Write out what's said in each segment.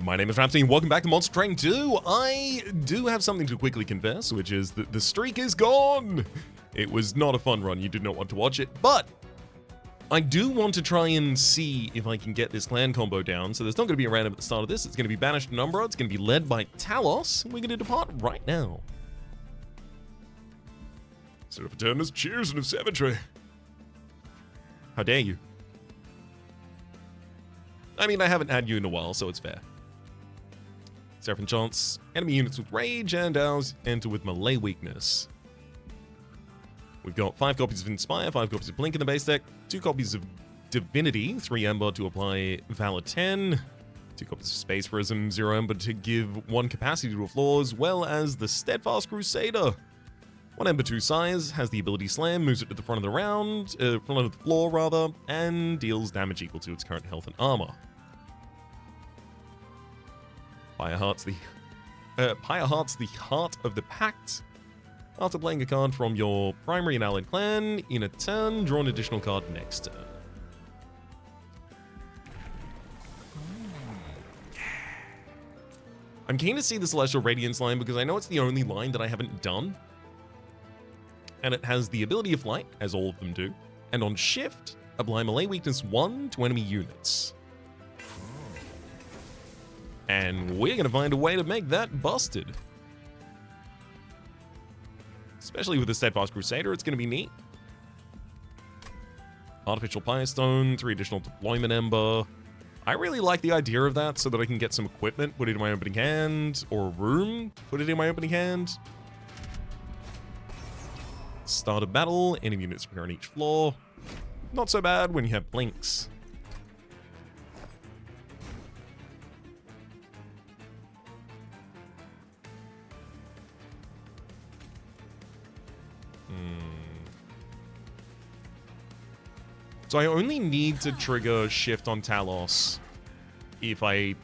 My name is Rhapsody and welcome back to Monster Train 2. I do have something to quickly confess, which is that the streak is gone. It was not a fun run, you did not want to watch it, but I do want to try and see if I can get this clan combo down. So there's not going to be a random at the start of this, it's going to be Banished Umbra, it's going to be led by Talos, and we're going to depart right now. Instead of Eternus, cheers and of savagery. How dare you? I mean, I haven't had you in a while, so it's fair. Seraph Chance, enemy units with Rage, and ours enter with Melee Weakness. We've got 5 copies of Inspire, 5 copies of Blink in the base deck, 2 copies of Divinity, 3 Ember to apply Valor 10, 2 copies of Space Prism, 0 Ember to give 1 capacity to a floor, as well as the Steadfast Crusader. 1 Ember, 2 Size, has the ability Slam, moves it to the front of the round, front of the floor rather, and deals damage equal to its current health and armor. Fireheart's the Heart of the Pact. After playing a card from your primary and allied clan, in a turn, draw an additional card next turn. I'm keen to see the Celestial Radiance line because I know it's the only line that I haven't done. And it has the ability of Flight, as all of them do. And on Shift, apply Melee Weakness 1 to enemy units. And we're going to find a way to make that busted. Especially with the Steadfast Crusader, it's going to be neat. Artificial Firestone, 3 additional Deployment Ember. I really like the idea of that so that I can get some equipment, put it in my opening hand, or a room, put it in my opening hand. Start a battle, enemy units appear on each floor. Not so bad when you have blinks. So I only need to trigger Shift on Talos if I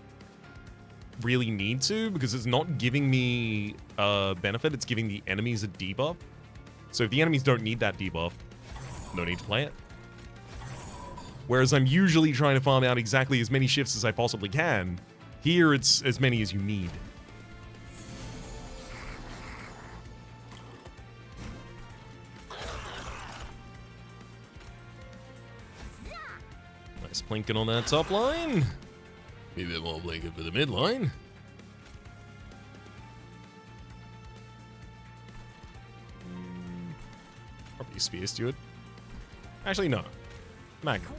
really need to, because it's not giving me a benefit, it's giving the enemies a debuff. So if the enemies don't need that debuff, no need to play it. Whereas I'm usually trying to farm out exactly as many shifts as I possibly can. Here it's as many as you need. Nice plinking on that top line. Maybe a bit more blinking for the mid line. Probably Spear Steward. Actually, no. Magnum.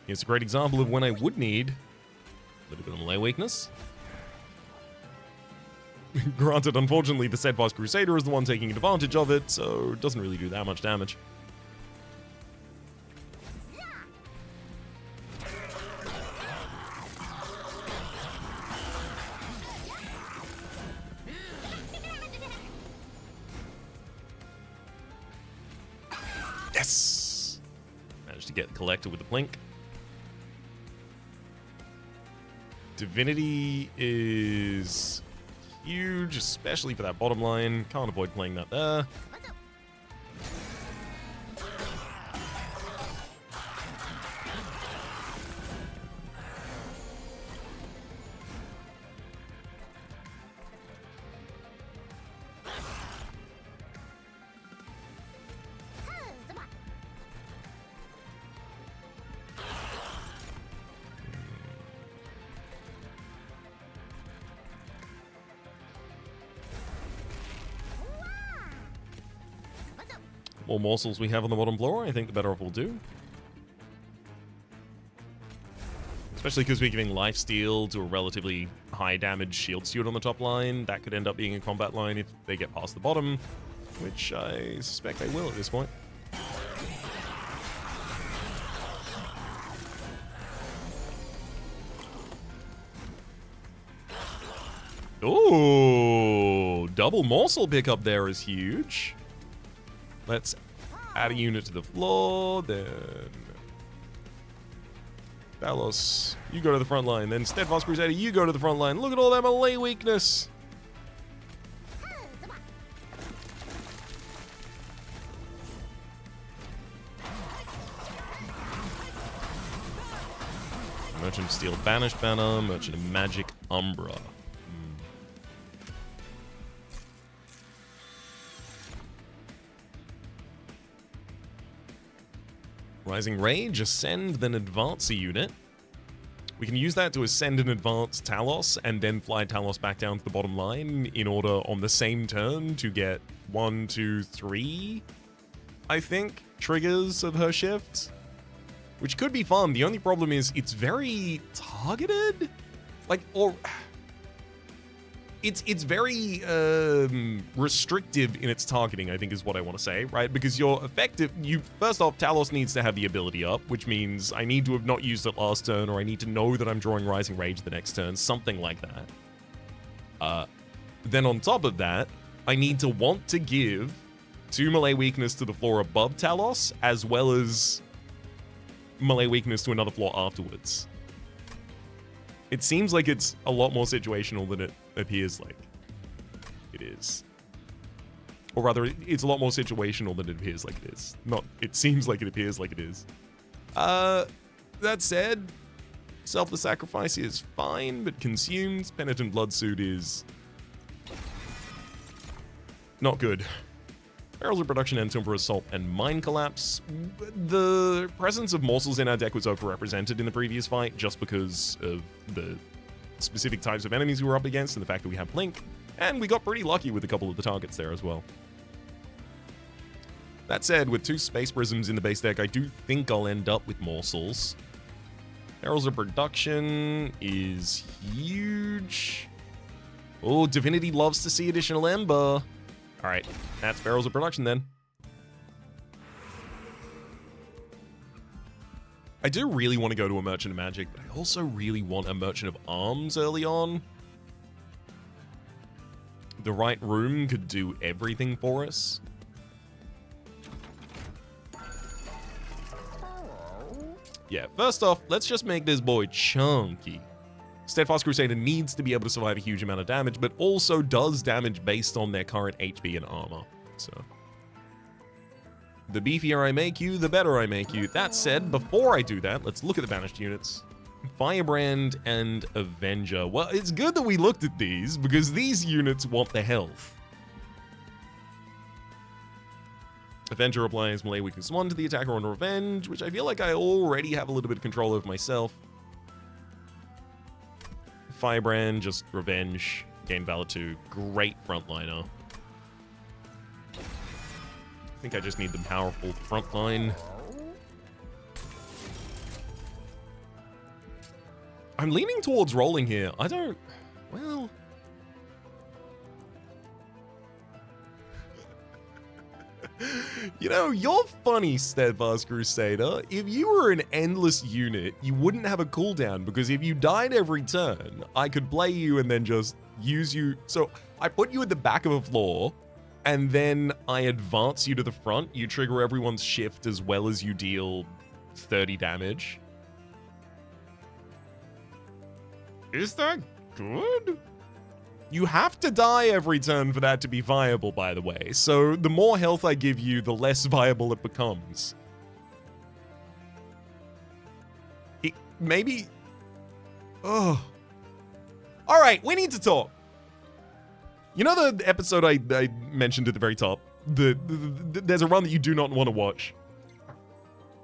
Here's a great example of when I would need a little bit of melee weakness. Granted, unfortunately, the Steadfast Crusader is the one taking advantage of it, so it doesn't really do that much damage. Yes! Managed to get the Collector with the blink. Divinity is huge, especially for that bottom line. Can't avoid playing that there. More morsels we have on the bottom floor, I think the better off we'll do. Especially because we're giving lifesteal to a relatively high damage shield steward on the top line. That could end up being a combat line if they get past the bottom, which I suspect they will at this point. Ooh, double morsel pickup there is huge. Let's add a unit to the floor, then Talos, you go to the front line, then Steadfast Crusader, you go to the front line. Look at all that melee weakness. Merchant of Steel Banished Banner, Merchant of Magic Umbra. Rising Rage, ascend, then advance a unit. We can use that to ascend and advance Talos, and then fly Talos back down to the bottom line in order on the same turn to get 1, 2, 3, I think, triggers of her shift. Which could be fun. The only problem is it's very targeted. Like, or... It's very restrictive in its targeting, I think is what I want to say, right? Because you're effective. First off, Talos needs to have the ability up, which means I need to have not used it last turn, or I need to know that I'm drawing Rising Rage the next turn, something like that. Then on top of that, I need to want to give 2 melee weakness to the floor above Talos, as well as melee weakness to another floor afterwards. It seems like it's a lot more situational than it appears like it is. Or rather, it's a lot more situational than it appears like it is. Not, it seems like it appears like it is. That said, Selfless Sacrifice is fine, but Consumed Penitent Bloodsuit is not good. Barrels of Production, Entomber Assault, and Mind Collapse. The presence of morsels in our deck was overrepresented in the previous fight just because of the specific types of enemies we were up against and the fact that we have Blink, and we got pretty lucky with a couple of the targets there as well. That said, with 2 Space Prisms in the base deck, I do think I'll end up with morsels. Barrels of Production is huge. Oh, Divinity loves to see additional Ember. Alright, that's Barrels of Production then. I do really want to go to a Merchant of Magic, but I also really want a Merchant of Arms early on. The right room could do everything for us. Yeah, first off, let's just make this boy chunky. Steadfast Crusader needs to be able to survive a huge amount of damage, but also does damage based on their current HP and armor. So, the beefier I make you, the better I make you. That said, before I do that, let's look at the banished units. Firebrand and Avenger. Well, it's good that we looked at these, because these units want the health. Avenger applies melee weakness 1 to the attacker on Revenge, which I feel like I already have a little bit of control over myself. Firebrand, just Revenge, gain Valor 2. Great frontliner. I think I just need the powerful frontline. I'm leaning towards rolling here. I don't... Well... You know, you're funny, Steadfast Crusader. If you were an endless unit, you wouldn't have a cooldown, because if you died every turn, I could play you and then just use you. So I put you at the back of a floor, and then I advance you to the front. You trigger everyone's shift as well as you deal 30 damage. Is that good? You have to die every turn for that to be viable, by the way. So the more health I give you, the less viable it becomes. Maybe... Oh. Alright, we need to talk. You know the episode I mentioned at the very top? There's a run that you do not want to watch.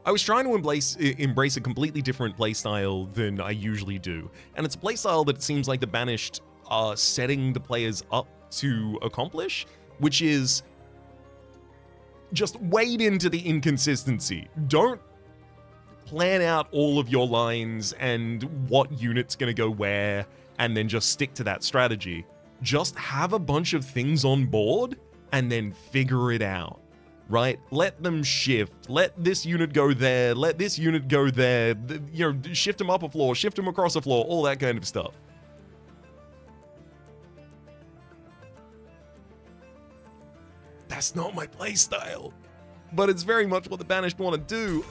I was trying to embrace a completely different playstyle than I usually do. And it's a playstyle that it seems like the Banished are setting the players up to accomplish, which is just wade into the inconsistency. Don't plan out all of your lines and what unit's gonna go where, and then just stick to that strategy. Just have a bunch of things on board and then figure it out, right? Let them shift. Let this unit go there. Let this unit go there. You know, shift them up a floor, shift them across a floor, all that kind of stuff. That's not my playstyle, but it's very much what the Banished want to do.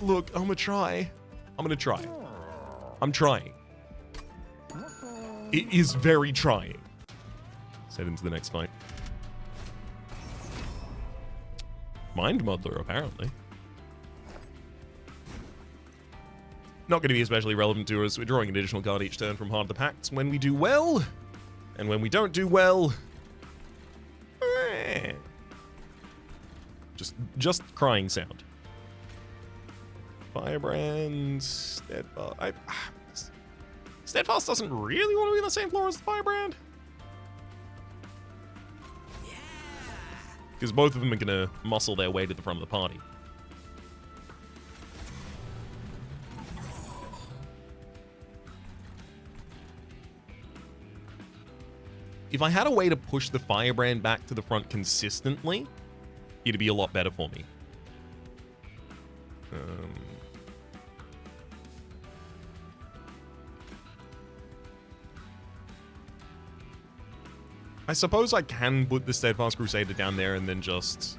Look, I'm gonna try. I'm trying. It is very trying. Let's head into the next fight. Mind Muddler, apparently. not going to be especially relevant to us. We're drawing an additional card each turn from Heart of the Pact when we do well, and when we don't do well, just crying sound. Firebrand, Steadfast. Steadfast doesn't really want to be on the same floor as the Firebrand. Because both of them are going to muscle their way to the front of the party. If I had a way to push the Firebrand back to the front consistently, it'd be a lot better for me. I suppose I can put the Steadfast Crusader down there and then just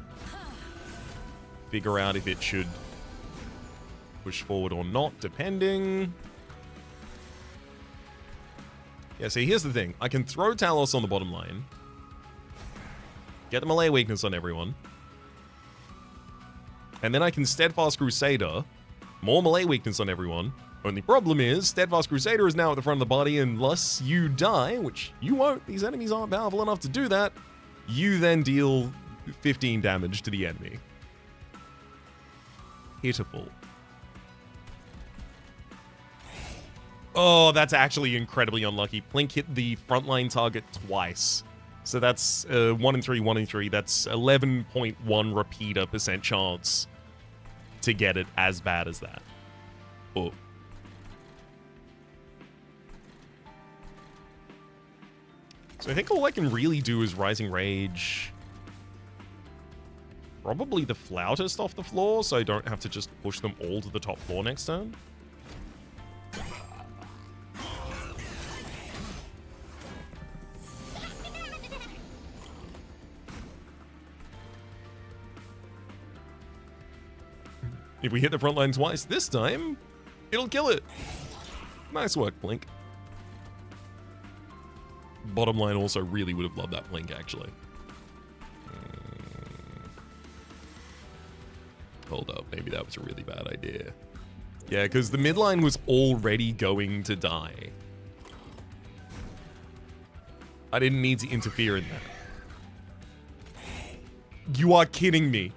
figure out if it should push forward or not, depending. Yeah, see, here's the thing. I can throw Talos on the bottom line, get the melee weakness on everyone, and then I can Steadfast Crusader, more melee weakness on everyone. Only problem is, Steadfast Crusader is now at the front of the body, unless you die, which you won't. These enemies aren't powerful enough to do that. You then deal 15 damage to the enemy. Pitiful. Oh, that's actually incredibly unlucky. Plink hit the frontline target twice. So that's 1 in 3, 1 in 3. That's 11.1 repeater % chance to get it as bad as that. Oh. So I think all I can really do is Rising Rage. Probably the Flautist off the floor, so I don't have to just push them all to the top floor next turn. If we hit the front line twice this time, it'll kill it. Nice work, Blink. Bottom line also really would have loved that Blink, actually. Hold up, maybe that was a really bad idea. Yeah, because the midline was already going to die. I didn't need to interfere in that. You are kidding me.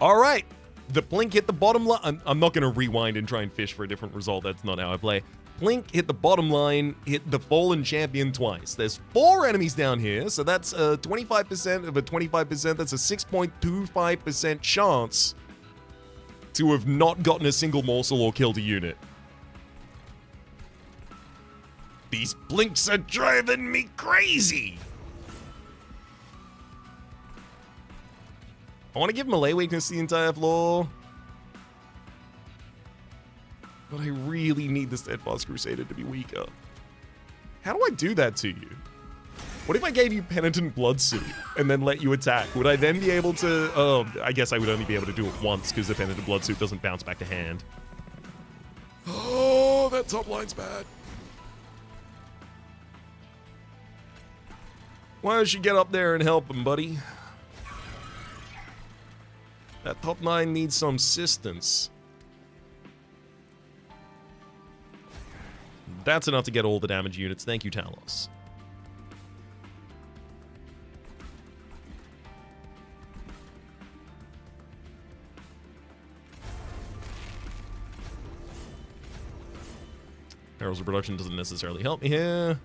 All right. The Blink hit the bottom line. I'm not going to rewind and try and fish for a different result. That's not how I play. Blink hit the bottom line, hit the Fallen Champion twice. There's 4 enemies down here, so that's 25% of a 25%. That's a 6.25% chance to have not gotten a single morsel or killed a unit. These Blinks are driving me crazy! I want to give melee weakness the entire floor. But I really need the Steadfast Crusader to be weaker. How do I do that to you? What if I gave you Penitent Bloodsuit and then let you attack? Would I then be able to... Oh, I guess I would only be able to do it once because the Penitent Bloodsuit doesn't bounce back to hand. Oh, that top line's bad. Why don't you get up there and help him, buddy? That top 9 needs some assistance. That's enough to get all the damage units. Thank you, Talos. Arrows of Production doesn't necessarily help me here.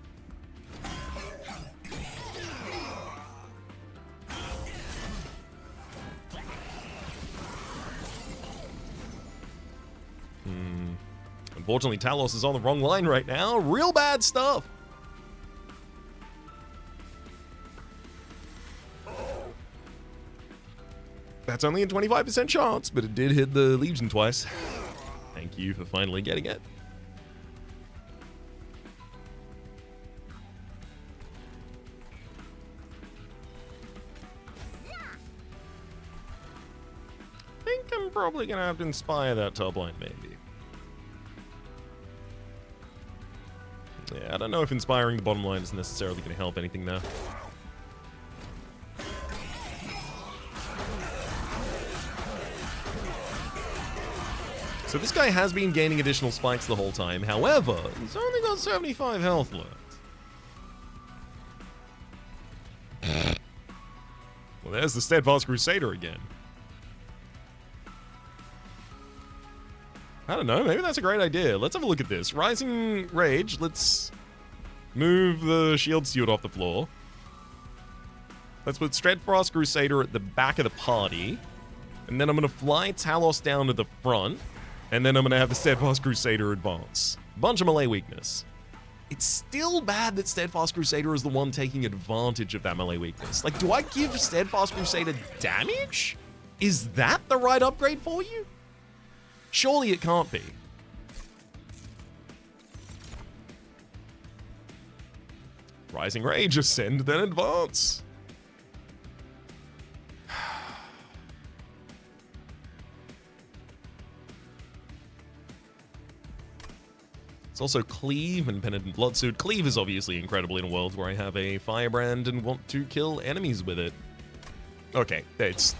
Unfortunately, Talos is on the wrong line right now. Real bad stuff. That's only a 25% chance, but it did hit the Legion twice. Thank you for finally getting it. I think I'm probably going to have to inspire that top line, maybe. Yeah, I don't know if inspiring the bottom line is necessarily going to help anything there. So this guy has been gaining additional spikes the whole time. However, he's only got 75 health left. Well, there's the Steadfast Crusader again. I don't know, maybe that's a great idea. Let's have a look at this. Rising Rage, let's move the Shield Steward off the floor. Let's put Steadfast Crusader at the back of the party. And then I'm going to fly Talos down to the front. And then I'm going to have the Steadfast Crusader advance. Bunch of melee weakness. It's still bad that Steadfast Crusader is the one taking advantage of that melee weakness. Like, do I give Steadfast Crusader damage? Is that the right upgrade for you? Surely it can't be. Rising Rage, ascend, then advance. It's also Cleave and Penitent Bloodsuit. Cleave is obviously incredible in a world where I have a Firebrand and want to kill enemies with it. Okay, it's...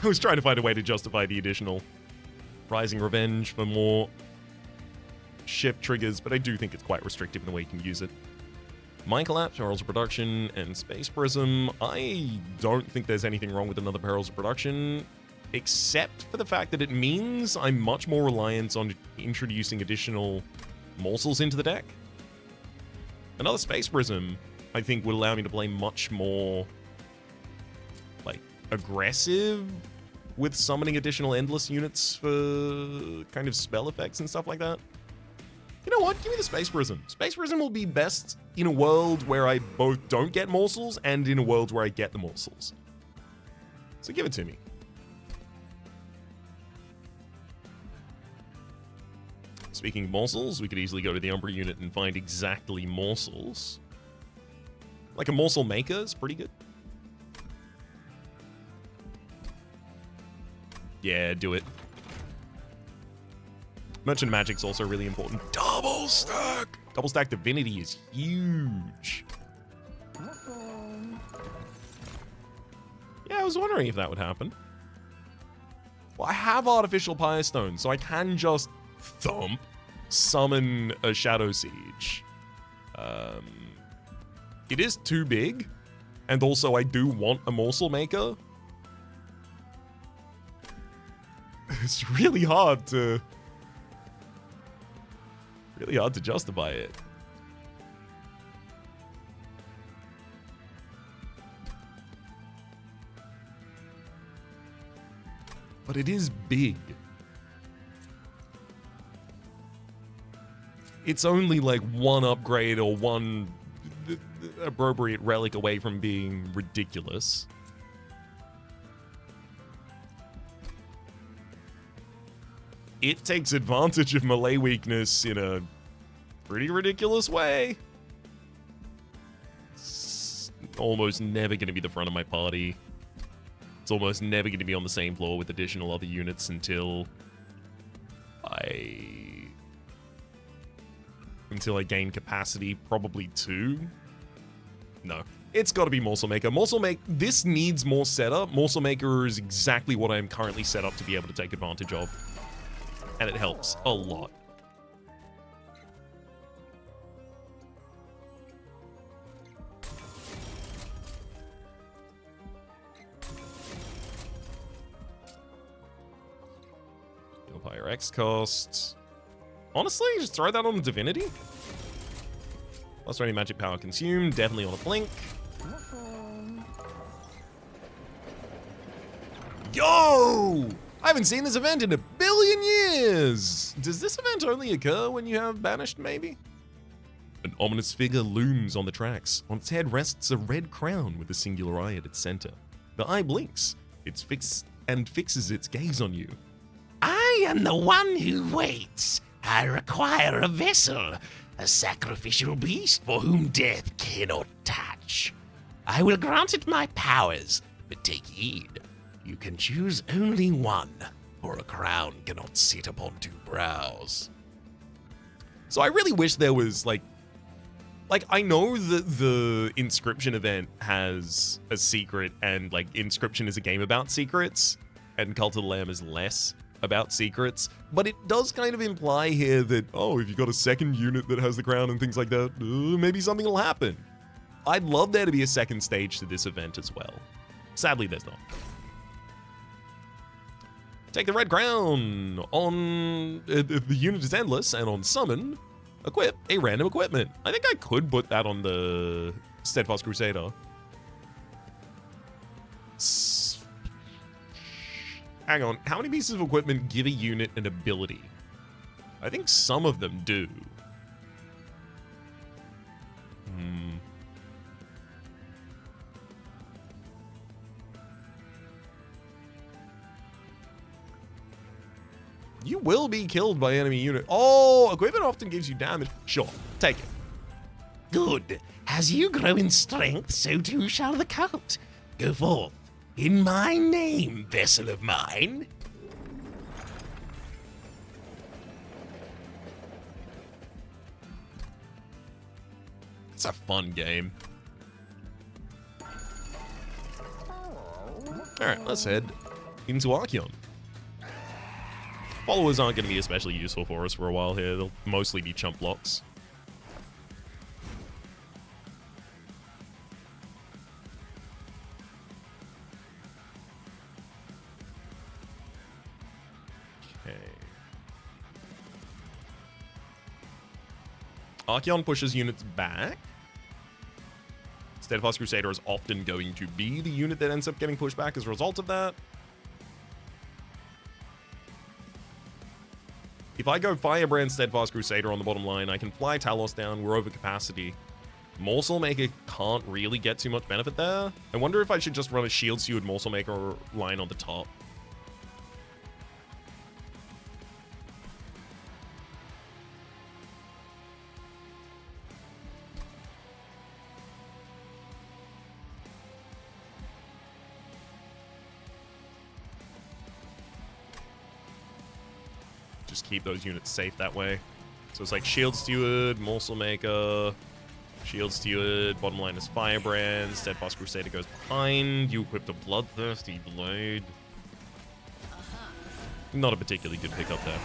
I was trying to find a way to justify the additional Rising Revenge for more shift triggers, but I do think it's quite restrictive in the way you can use it. Mind Collapse, Perils of Production, and Space Prism. I don't think there's anything wrong with another Perils of Production, except for the fact that it means I'm much more reliant on introducing additional morsels into the deck. Another Space Prism, I think, would allow me to play much more, like, aggressive with summoning additional Endless units for kind of spell effects and stuff like that. You know what? Give me the Space Prism. Space Prism will be best in a world where I both don't get morsels and in a world where I get the morsels. So give it to me. Speaking of morsels, we could easily go to the Umbra unit and find exactly morsels. Like a morsel maker is pretty good. Yeah, do it. Merchant Magic's also really important. Double stack! Double stack Divinity is huge. Yeah, I was wondering if that would happen. Well, I have Artificial Pyre Stone, so I can just thump, summon a Shadow Siege. It is too big, and also I do want a Morsel Maker. It's really hard to justify it. But it is big. It's only like one upgrade or one appropriate relic away from being ridiculous. It takes advantage of melee weakness in a pretty ridiculous way. It's almost never going to be the front of my party. It's almost never going to be on the same floor with additional other units until I gain capacity, probably 2. No, it's got to be Morsel Maker. This needs more setup. Morsel Maker is exactly what I am currently set up to be able to take advantage of. And it helps a lot. Higher X costs. Honestly, just throw that on the Divinity. Plus any magic power consumed, definitely on a blink. Yo! I haven't seen this event in a billion years! Does this event only occur when you have Banished, maybe? An ominous figure looms on the tracks. On its head rests a red crown with a singular eye at its center. The eye blinks. It's fixes its gaze on you. I am the one who waits. I require a vessel, a sacrificial beast for whom death cannot touch. I will grant it my powers, but take heed. You can choose only one, for a crown cannot sit upon 2 brows. So I really wish there was, like, I know that the Inscription event has a secret, and, like, Inscription is a game about secrets, and Cult of the Lamb is less. about secrets, but it does kind of imply here that, oh, if you've got a second unit that has the crown and things like that, maybe something will happen. I'd love there to be a second stage to this event as well. Sadly, there's not. Take the red crown. On the unit is endless, and on summon, equip a random equipment. I think I could put that on the Steadfast Crusader. Hang on, how many pieces of equipment give a unit an ability? I think some of them do. You will be killed by enemy unit. Oh, equipment often gives you damage. Sure, take it. Good. As you grow in strength, so too shall the cult. Go forth. In my name, vessel of mine. It's a fun game. Alright, let's head into Archeon. Followers aren't going to be especially useful for us for a while here. They'll mostly be chump blocks. Okay. Archeon pushes units back. Steadfast Crusader is often going to be the unit that ends up getting pushed back as a result of that. If I go Firebrand Steadfast Crusader on the bottom line, I can fly Talos down, we're over capacity. Morsel Maker can't really get too much benefit there. I wonder if I should just run a Shield Steward Morsel Maker line on the top. Just keep those units safe that way. So it's like Shield Steward, Morsel Maker, Shield Steward, bottom line is Firebrand, Steadfast Crusader goes behind, you equip the Bloodthirsty Blade. Not a particularly good pickup there.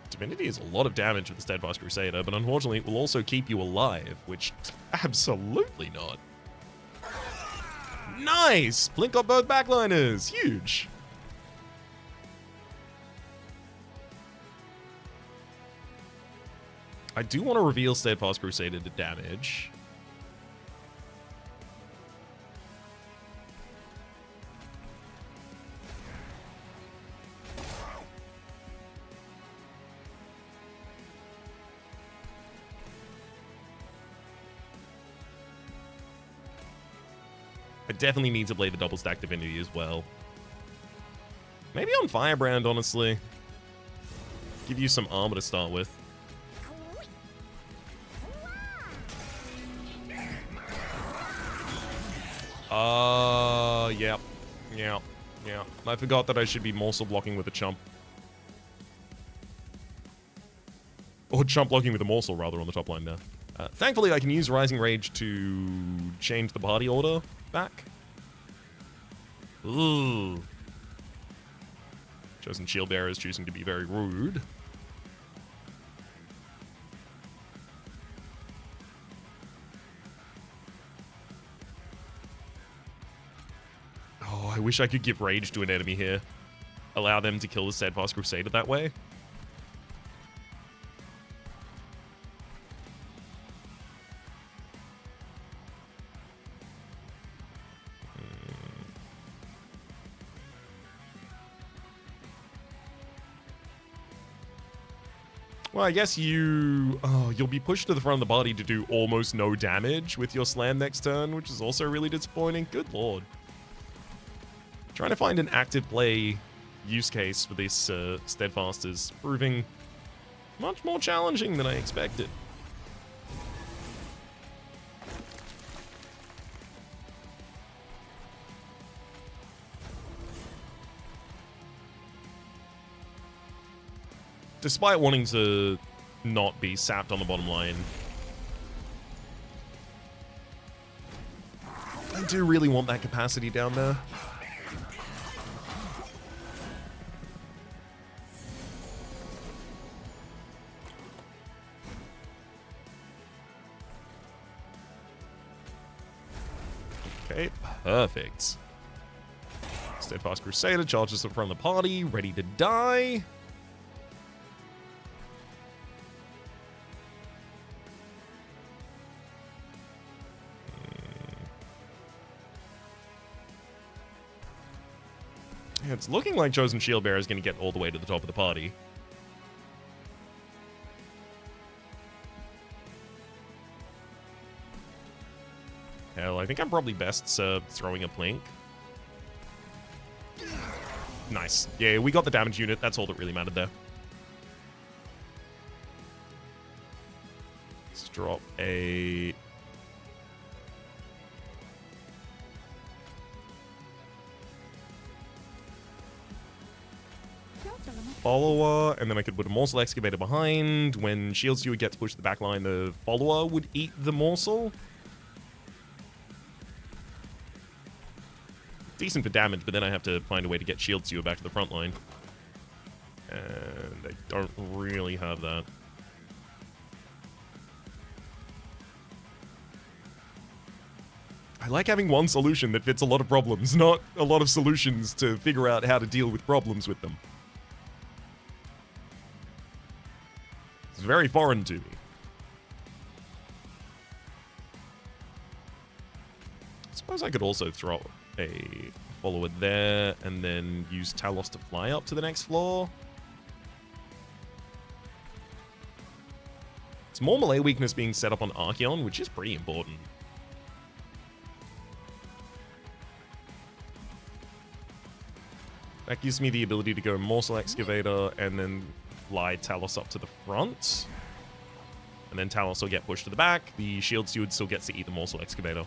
Divinity is a lot of damage with the Steadfast Crusader, but unfortunately it will also keep you alive, which absolutely not. Nice! Blink got both backliners. Huge. I do want to reveal Steadfast Crusader to damage. I definitely need to play the double stack Divinity as well. Maybe on Firebrand, honestly. Give you some armor to start with. Yeah. I forgot that I should be morsel blocking with a chump. Or chump blocking with a morsel, rather, on the top line there. Thankfully, I can use Rising Rage to change the party order back. Ooh. Chosen Shield Bearer is choosing to be very rude. Oh, I wish I could give Rage to an enemy here. Allow them to kill the Steadfast Crusader that way. Well, I guess you'll be pushed to the front of the body to do almost no damage with your slam next turn, which is also really disappointing. Good lord. Trying to find an active play use case for this Steadfast is proving much more challenging than I expected. Despite wanting to not be sapped on the bottom line, I do really want that capacity down there. Okay, perfect. Steadfast Crusader charges up front of the party, ready to die. Yeah, it's looking like Chosen Shieldbearer is going to get all the way to the top of the party. Hell, I think I'm probably best throwing a Plink. Nice. Yeah, we got the damage unit. That's all that really mattered there. Let's drop a... follower, and then I could put a morsel excavator behind. When Shield Steward gets pushed to the back line, the follower would eat the morsel. Decent for damage, but then I have to find a way to get Shield Steward back to the front line. And I don't really have that. I like having one solution that fits a lot of problems, not a lot of solutions to figure out how to deal with problems with them. It's very foreign to me. I suppose I could also throw a follower there and then use Talos to fly up to the next floor. It's more melee weakness being set up on Archeon, which is pretty important. That gives me the ability to go Morsel Excavator and then fly Talos up to the front. And then Talos will get pushed to the back. The Shield Steward still gets to eat the Morsel Excavator.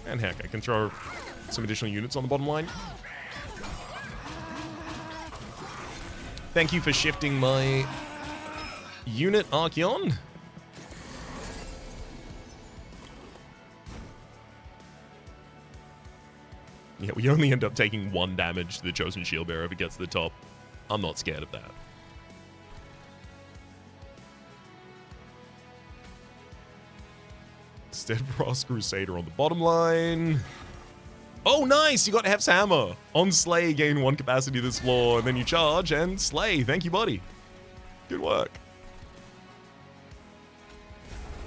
And heck, I can throw some additional units on the bottom line. Thank you for shifting my unit, Archeon. Yeah, we only end up taking 1 damage to the Chosen Shieldbearer if it gets to the top. I'm not scared of that. Steadfast Crusader on the bottom line. Oh, nice! You got Hef's Hammer. On Slay, gain 1 capacity this floor, and then you charge and Slay. Thank you, buddy. Good work.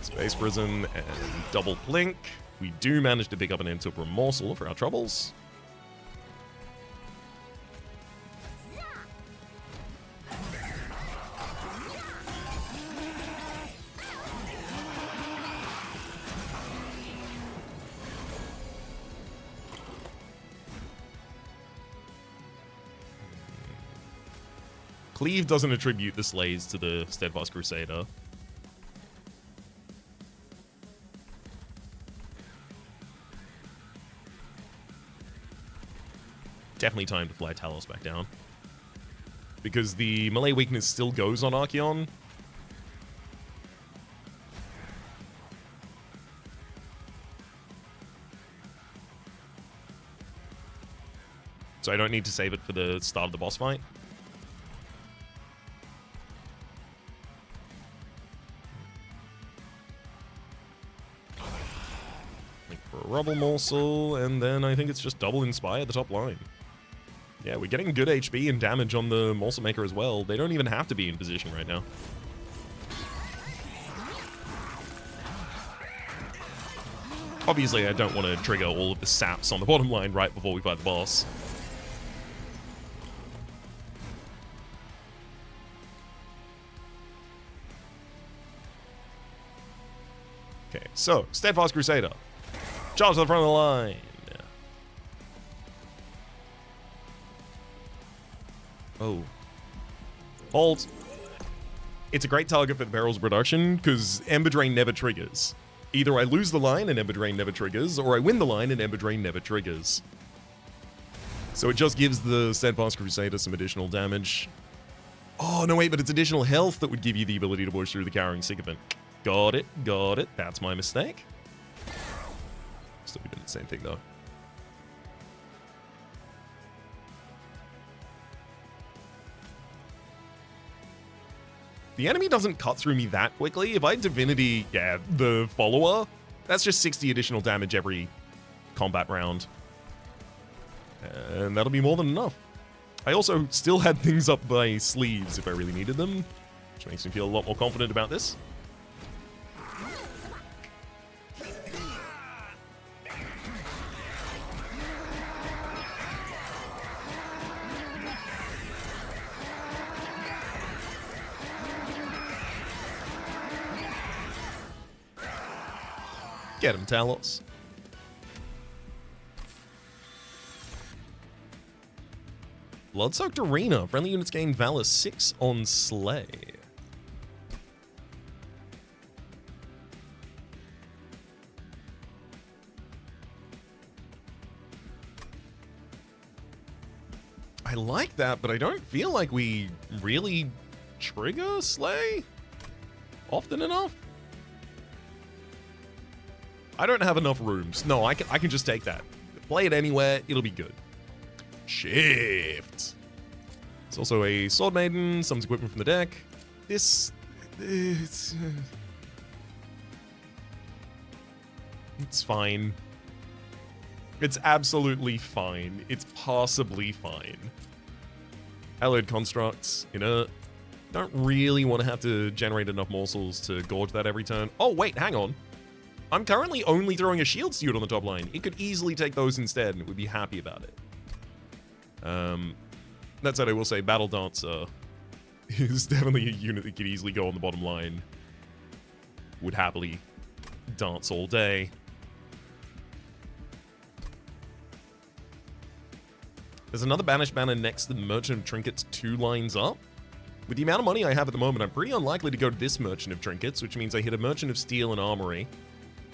Space Prison and double Plink. We do manage to pick up an Interpreter Morsel for our troubles. Cleave doesn't attribute the slays to the Steadfast Crusader. Definitely time to fly Talos back down. Because the melee weakness still goes on Archeon. So I don't need to save it for the start of the boss fight. Rubble Morsel, and then I think it's just double Inspire at the top line. Yeah, we're getting good HP and damage on the Morsel Maker as well. They don't even have to be in position right now. Obviously, I don't want to trigger all of the saps on the bottom line right before we fight the boss. Okay, so, Steadfast Crusader. Charge to the front of the line. Oh. Hold. It's a great target for the Perils of Production, because Ember Drain never triggers. Either I lose the line and Ember Drain never triggers, or I win the line and Ember Drain never triggers. So it just gives the Steadfast Crusader some additional damage. Oh, no, wait, but it's additional health that would give you the ability to push through the Cowering Sycophant. Got it, got it. That's my mistake. Still be doing the same thing, though. The enemy doesn't cut through me that quickly. If I Divinity, yeah, the follower, that's just 60 additional damage every combat round. And that'll be more than enough. I also still had things up my sleeves if I really needed them, which makes me feel a lot more confident about this. Get him, Talos. Blood-Soaked Arena. Friendly units gain Valor 6 on Slay. I like that, but I don't feel like we really trigger Slay often enough. I don't have enough rooms. No, I can just take that. Play it anywhere, it'll be good. Shift. It's also a Sword Maiden, summons equipment from the deck. It's fine. It's absolutely fine. It's passably fine. Alloyed Constructs, inert. Don't really want to have to generate enough morsels to gorge that every turn. Oh, wait, hang on. I'm currently only throwing a shield steward on the top line. It could easily take those instead, and it would be happy about it. That said, I will say Battle Dancer is definitely a unit that could easily go on the bottom line. Would happily dance all day. There's another Banished Banner next to the Merchant of Trinkets 2 lines up. With the amount of money I have at the moment, I'm pretty unlikely to go to this Merchant of Trinkets, which means I hit a Merchant of Steel and Armory.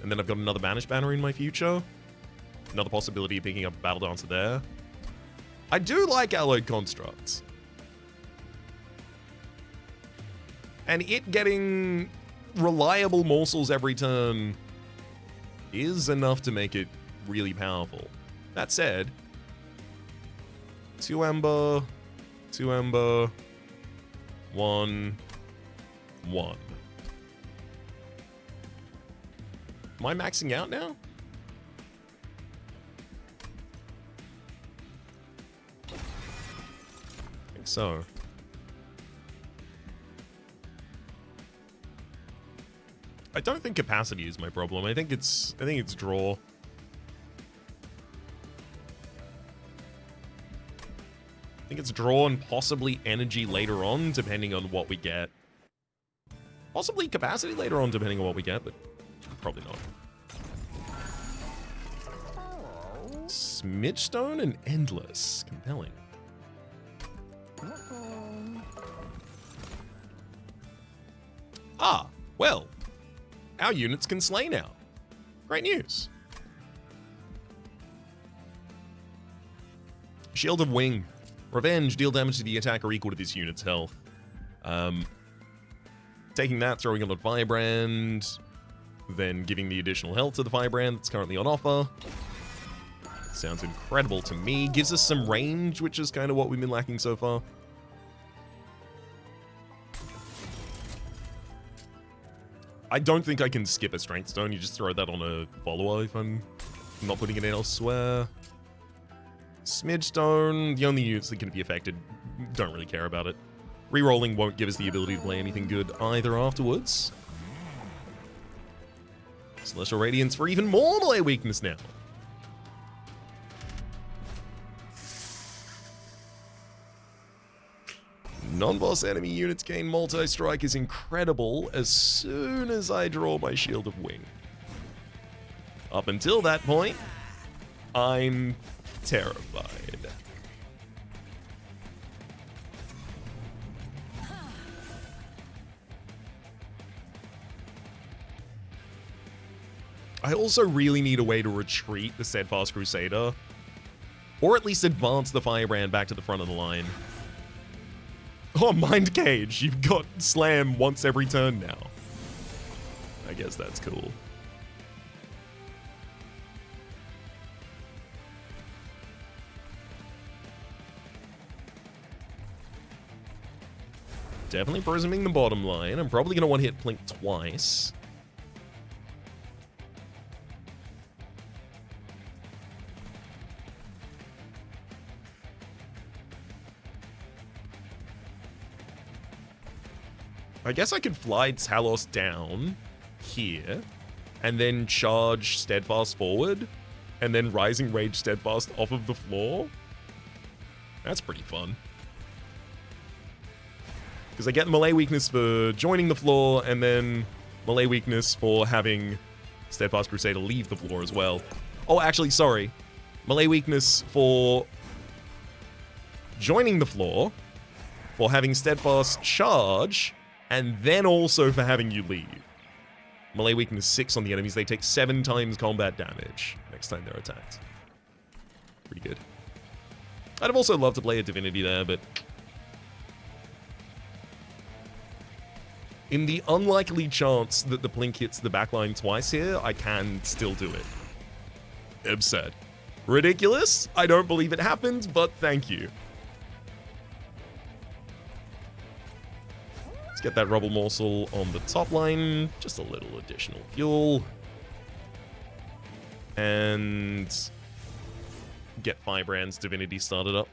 And then I've got another Banished Banner in my future. Another possibility of picking up a Battle Dancer there. I do like Alloyed Constructs. And it getting reliable morsels every turn is enough to make it really powerful. That said, 2 Ember, 2 Ember, 1, 1. Am I maxing out now? I think so. I don't think capacity is my problem. I think it's draw. I think it's draw and possibly energy later on, depending on what we get. Possibly capacity later on, depending on what we get, but probably not. Smidgestone and Endless. Compelling. Ah, well. Our units can slay now. Great news. Shield of Wing. Revenge. Deal damage to the attacker equal to this unit's health. Taking that, throwing it on Firebrand, then giving the additional health to the Firebrand that's currently on offer. Sounds incredible to me. Gives us some range, which is kind of what we've been lacking so far. I don't think I can skip a Strength Stone. You just throw that on a follower if I'm not putting it elsewhere. Smidgestone, the only units that can be affected, don't really care about it. Rerolling won't give us the ability to play anything good either afterwards. Celestial Radiance for even more melee weakness now. Non-boss enemy units gain multi-strike is incredible as soon as I draw my Shield of Wing. Up until that point, I'm terrified. I also really need a way to retreat the Steadfast Crusader. Or at least advance the Firebrand back to the front of the line. Oh, Mind Cage. You've got Slam once every turn now. I guess that's cool. Definitely prisming the bottom line. I'm probably going to one-hit Plink twice. I guess I could fly Talos down here and then charge Steadfast forward and then Rising Rage Steadfast off of the floor. That's pretty fun. Because I get melee weakness for joining the floor, and then melee weakness for having Steadfast Crusader leave the floor as well. Oh, actually, sorry. Melee weakness for joining the floor, for having Steadfast charge, and then also for having you leave. Melee weakness 6 on the enemies. They take 7 times combat damage next time they're attacked. Pretty good. I'd have also loved to play a Divinity there, but in the unlikely chance that the Plink hits the backline twice here, I can still do it. Absurd. Ridiculous? I don't believe it happened, but thank you. Let's get that Rubble Morsel on the top line. Just a little additional fuel. And get Firebrand's Divinity started up.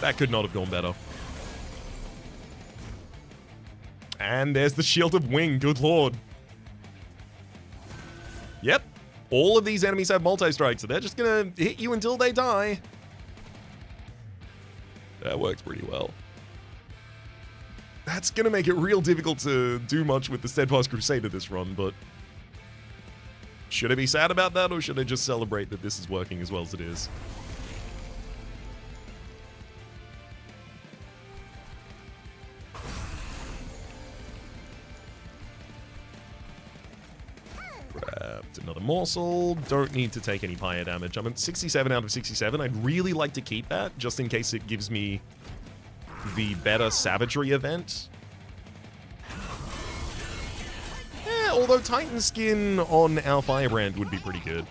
That could not have gone better. And there's the Shield of Wing, good lord. Yep, all of these enemies have multi-strike, so they're just gonna hit you until they die. That works pretty well. That's gonna make it real difficult to do much with the Steadfast Crusader this run, but should I be sad about that, or should I just celebrate that this is working as well as it is? Grabbed another morsel. Don't need to take any fire damage. I'm at 67 out of 67. I'd really like to keep that, just in case it gives me the better Savagery event. Yeah, although Titan Skin on our Firebrand would be pretty good.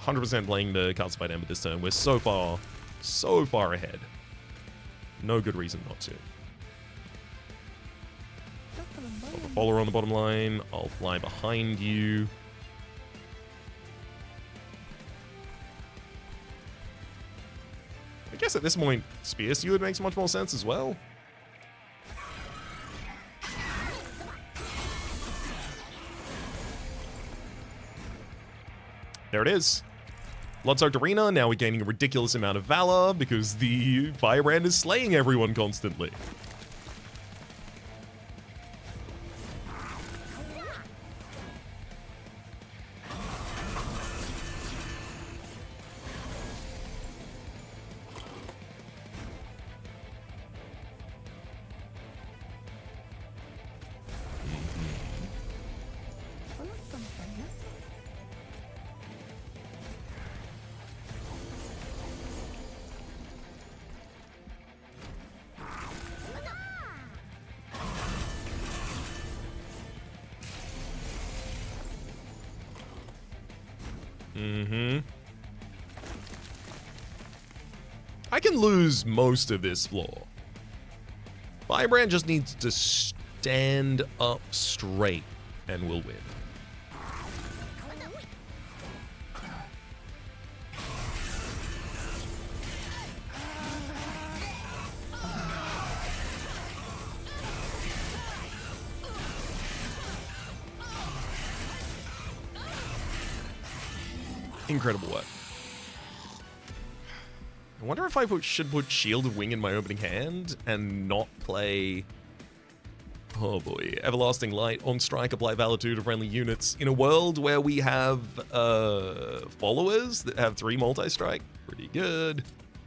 "100% playing the Calcified Ember this turn. We're so far ahead. No good reason not to. Got the follower on the bottom line. I'll fly behind you. I guess at this point, Spear Steward makes much more sense as well. There it is. Blood-Soaked Arena, now we're gaining a ridiculous amount of Valor because the Firebrand is slaying everyone constantly. I can lose most of this floor. Firebrand just needs to stand up straight and we'll win. Incredible work. I wonder if I should put Shield of Wing in my opening hand and not play... Oh boy. Everlasting Light on strike, apply Valor 2 to friendly units. In a world where we have followers that have 3 multi-strike, pretty good.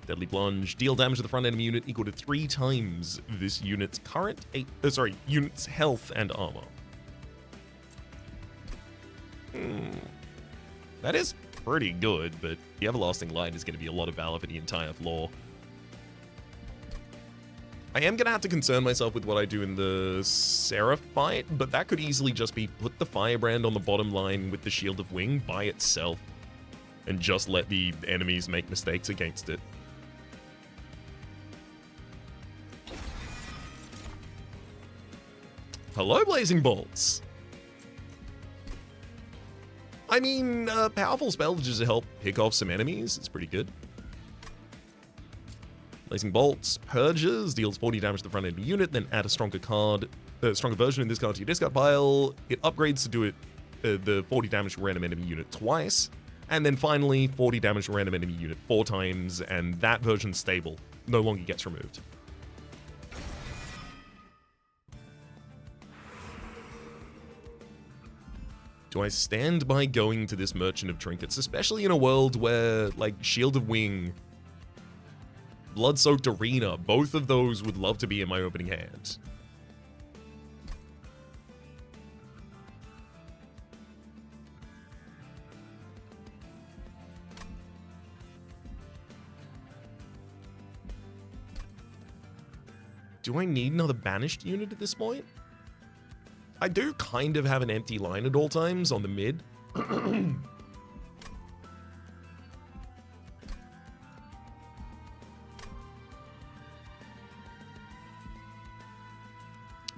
Deadly Plunge. Deal damage to the front enemy unit equal to 3 times this unit's unit's health and armor. That is pretty good, but the Everlasting Light is going to be a lot of valor for the entire floor. I am going to have to concern myself with what I do in the Seraph fight, but that could easily just be put the Firebrand on the bottom line with the Shield of Wing by itself and just let the enemies make mistakes against it. Hello, Blazing Bolts! I mean, powerful spell just to help pick off some enemies. It's pretty good. Blazing Bolts purges, deals 40 damage to the front enemy unit, then add a stronger version of this card to your discard pile. It upgrades to do it the 40 damage to random enemy unit twice, and then finally 40 damage to random enemy unit 4 times, and that version's stable. No longer gets removed. Do I stand by going to this Merchant of Trinkets, especially in a world where, like, Shield of Wing, Blood-Soaked Arena, both of those would love to be in my opening hand? Do I need another Banished unit at this point? I do kind of have an empty line at all times on the mid.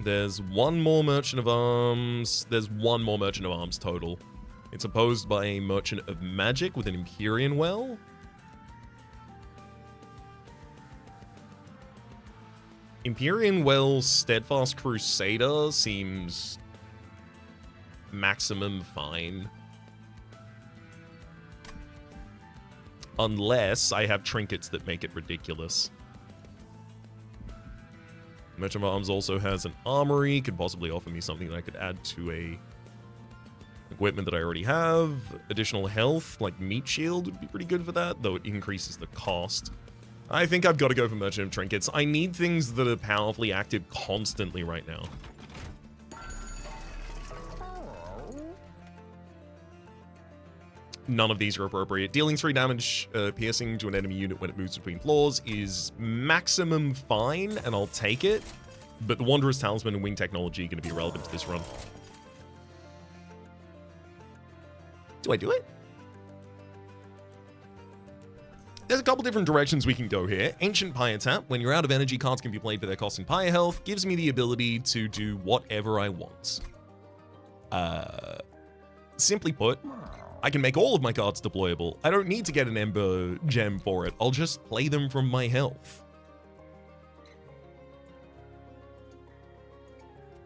There's one more Merchant of Arms. There's one more Merchant of Arms total. It's opposed by a Merchant of Magic with an Empyrean Well. Empyrean Well Steadfast Crusader seems maximum fine. Unless I have trinkets that make it ridiculous. Merchant of Arms also has an armory, could possibly offer me something that I could add to a equipment that I already have. Additional health, like Meat Shield, would be pretty good for that, though it increases the cost. I think I've got to go for Merchant of Trinkets. I need things that are powerfully active constantly right now. None of these are appropriate. Dealing 3 damage piercing to an enemy unit when it moves between floors is maximum fine, and I'll take it. But the Wanderer's Talisman and Wing Technology are going to be relevant to this run. Do I do it? There's a couple different directions we can go here. Ancient Pyre Tap. When you're out of energy, cards can be played for their cost in Pyre health. Gives me the ability to do whatever I want. Simply put, I can make all of my cards deployable. I don't need to get an Ember Gem for it. I'll just play them from my health.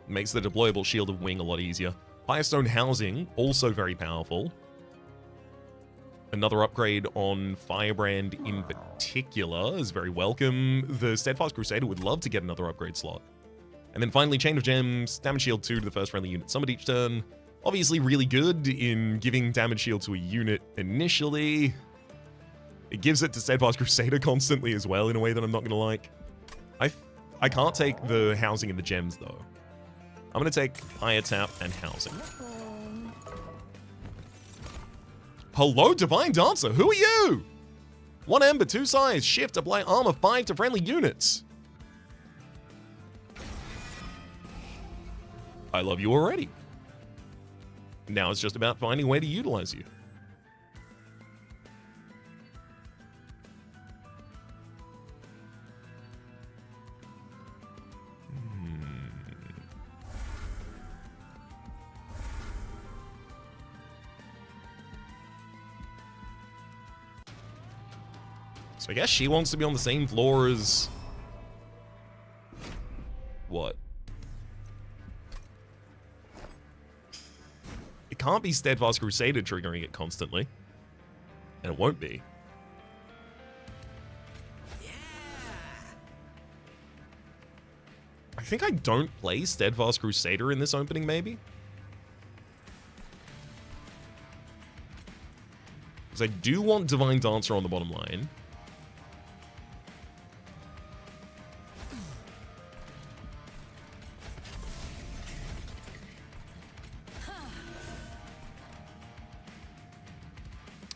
Makes the deployable Shield of Wing a lot easier. Firestone Housing, also very powerful. Another upgrade on Firebrand in particular is very welcome. The Steadfast Crusader would love to get another upgrade slot. And then finally, Chain of Gems, damage shield 2 to the first friendly unit summoned each turn. Obviously really good in giving damage shield to a unit initially. It gives it to Steadfast Crusader constantly as well in a way that I'm not going to like. I can't take the housing and the gems though. I'm going to take Pyre Tap and housing. Hello, Divine Dancer. Who are you? 1 Ember, 2 size, shift, apply armor 5 to friendly units. I love you already. Now it's just about finding a way to utilize you. So I guess she wants to be on the same floor as... What? It can't be Steadfast Crusader triggering it constantly. And it won't be. Yeah. I think I don't play Steadfast Crusader in this opening, maybe? Because I do want Divine Dancer on the bottom line.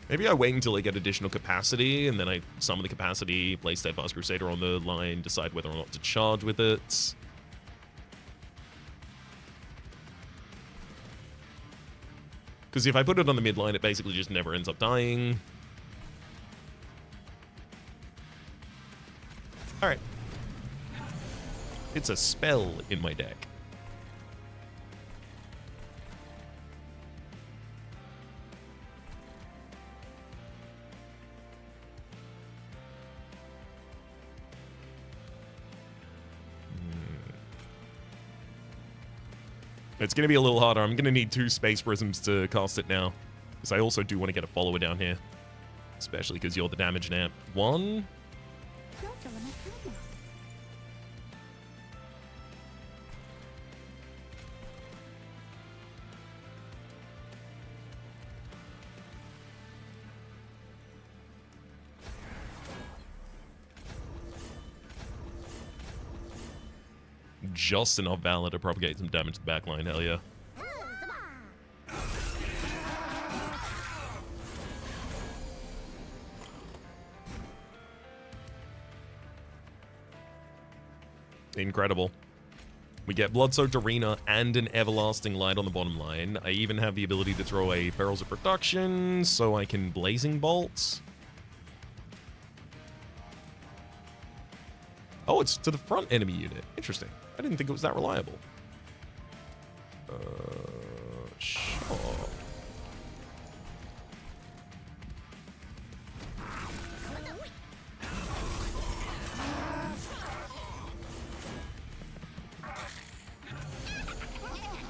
Maybe I wait until I get additional capacity, and then I summon the capacity, play Steadfast Crusader on the line, decide whether or not to charge with it. Because if I put it on the mid line, it basically just never ends up dying. Alright. It's a spell in my deck. It's going to be a little harder. I'm going to need 2 Space Prisms to cast it now. Because I also do want to get a follower down here. Especially because you're the damage amp. 1. Just enough Valor to propagate some damage to the backline, hell yeah. Incredible. We get Blood-Soaked Arena and an Everlasting Light on the bottom line. I even have the ability to throw a Perils of Production, so I can Blazing Bolt. Oh, it's to the front enemy unit. Interesting. I didn't think it was that reliable. Sure.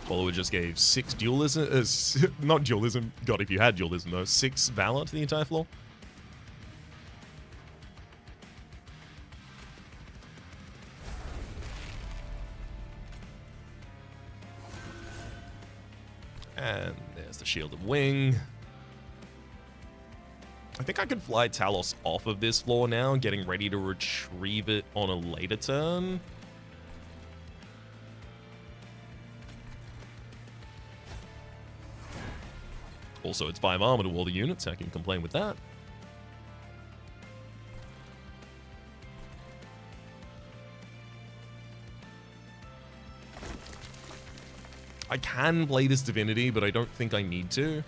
Follower just gave 6 dualism, not dualism, god if you had dualism though, 6 Valor to the entire floor. And there's the Shield of Wing. I think I could fly Talos off of this floor now, getting ready to retrieve it on a later turn. Also, it's 5 armor to all the units, I can complain with that. I can play this Divinity, but I don't think I need to.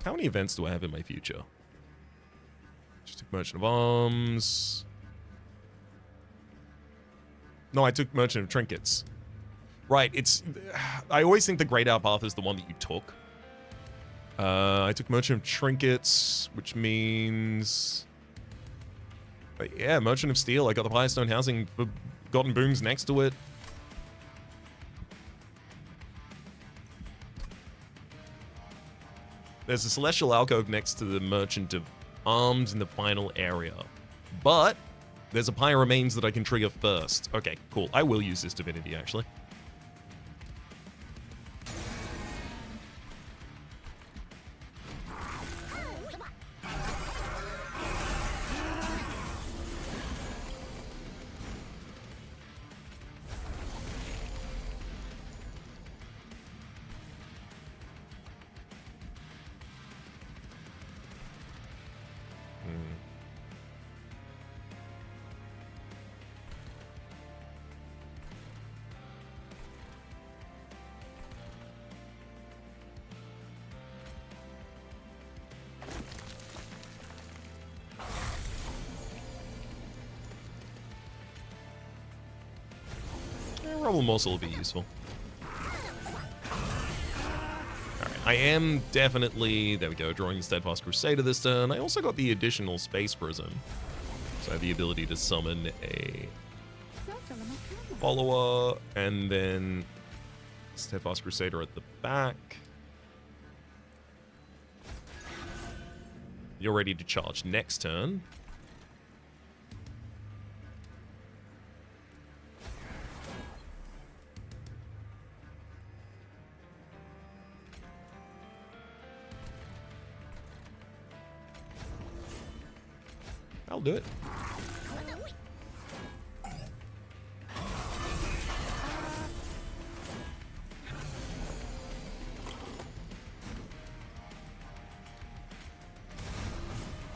How many events do I have in my future? Just took Merchant of Arms. No, I took Merchant of Trinkets. Right, it's... I always think the Great Hour Path is the one that you took. I took Merchant of Trinkets, which means... yeah, Merchant of Steel. I got the Firestone Housing for Forgotten Booms next to it. There's a Celestial Alcove next to the Merchant of Arms in the final area. But there's a Pyre Remains that I can trigger first. Okay, cool. I will use this Divinity, actually. Rebel Morsel will be useful. Alright, I am definitely... there we go, drawing the Steadfast Crusader this turn. I also got the additional Space Prism. So I have the ability to summon a follower, and then Steadfast Crusader at the back. You're ready to charge next turn. I'll do it.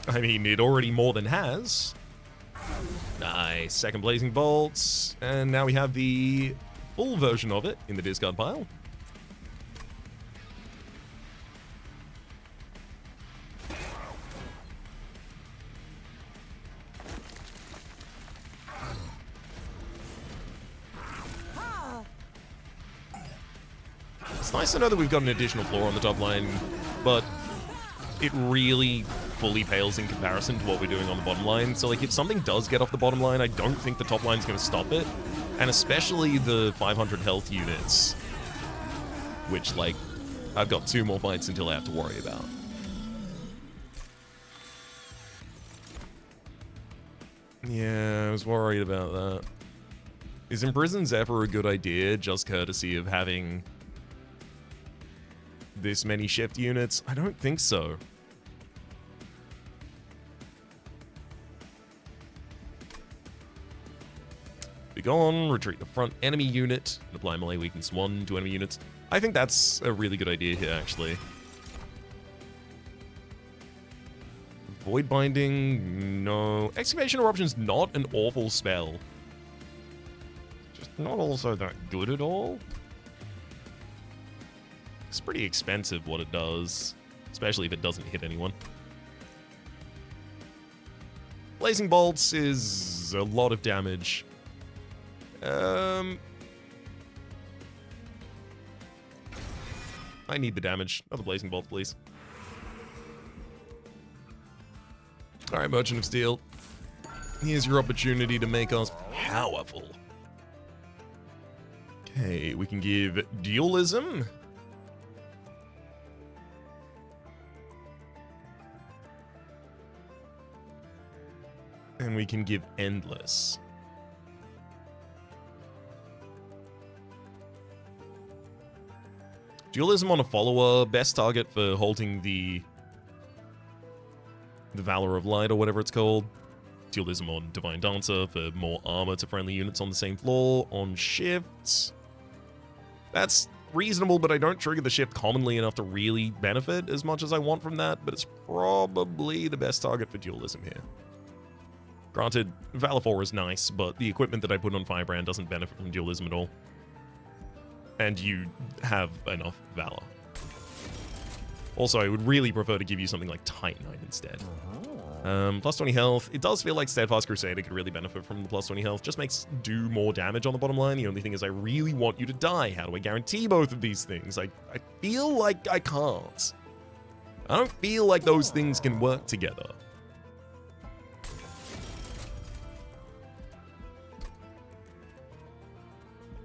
I mean, it already more than has. Nice. Second Blazing Bolts. And now we have the full version of it in the discard pile. It's nice to know that we've got an additional floor on the top line, but it really fully pales in comparison to what we're doing on the bottom line. So, like, if something does get off the bottom line, I don't think the top line's going to stop it. And especially the 500 health units, which, like, I've got 2 more fights until I have to worry about. Yeah, I was worried about that. Is Imprison's ever a good idea, just courtesy of having this many shift units? I don't think so. We go on, retreat the front enemy unit, and apply melee weakness 1 to enemy units. I think that's a really good idea here, actually. Void Binding, no. Excavation Eruption's not an awful spell. Just not also that good at all. It's pretty expensive what it does, especially if it doesn't hit anyone. Blazing Bolts is a lot of damage. I need the damage. Another Blazing Bolt, please. Alright, Merchant of Steel. Here's your opportunity to make us powerful. Okay, we can give Dualism. And we can give Endless. Dualism on a follower, best target for holding the Valor of Light or whatever it's called. Dualism on Divine Dancer for more armor to friendly units on the same floor. On shifts, that's reasonable, but I don't trigger the shift commonly enough to really benefit as much as I want from that, but it's probably the best target for Dualism here. Granted, Valor 4 is nice, but the equipment that I put on Firebrand doesn't benefit from Dualism at all. And you have enough Valor. Also, I would really prefer to give you something like Titanite instead. Plus 20 health. It does feel like Steadfast Crusader could really benefit from the plus 20 health. Just makes do more damage on the bottom line. The only thing is I really want you to die. How do I guarantee both of these things? I feel like I can't. I don't feel like those things can work together.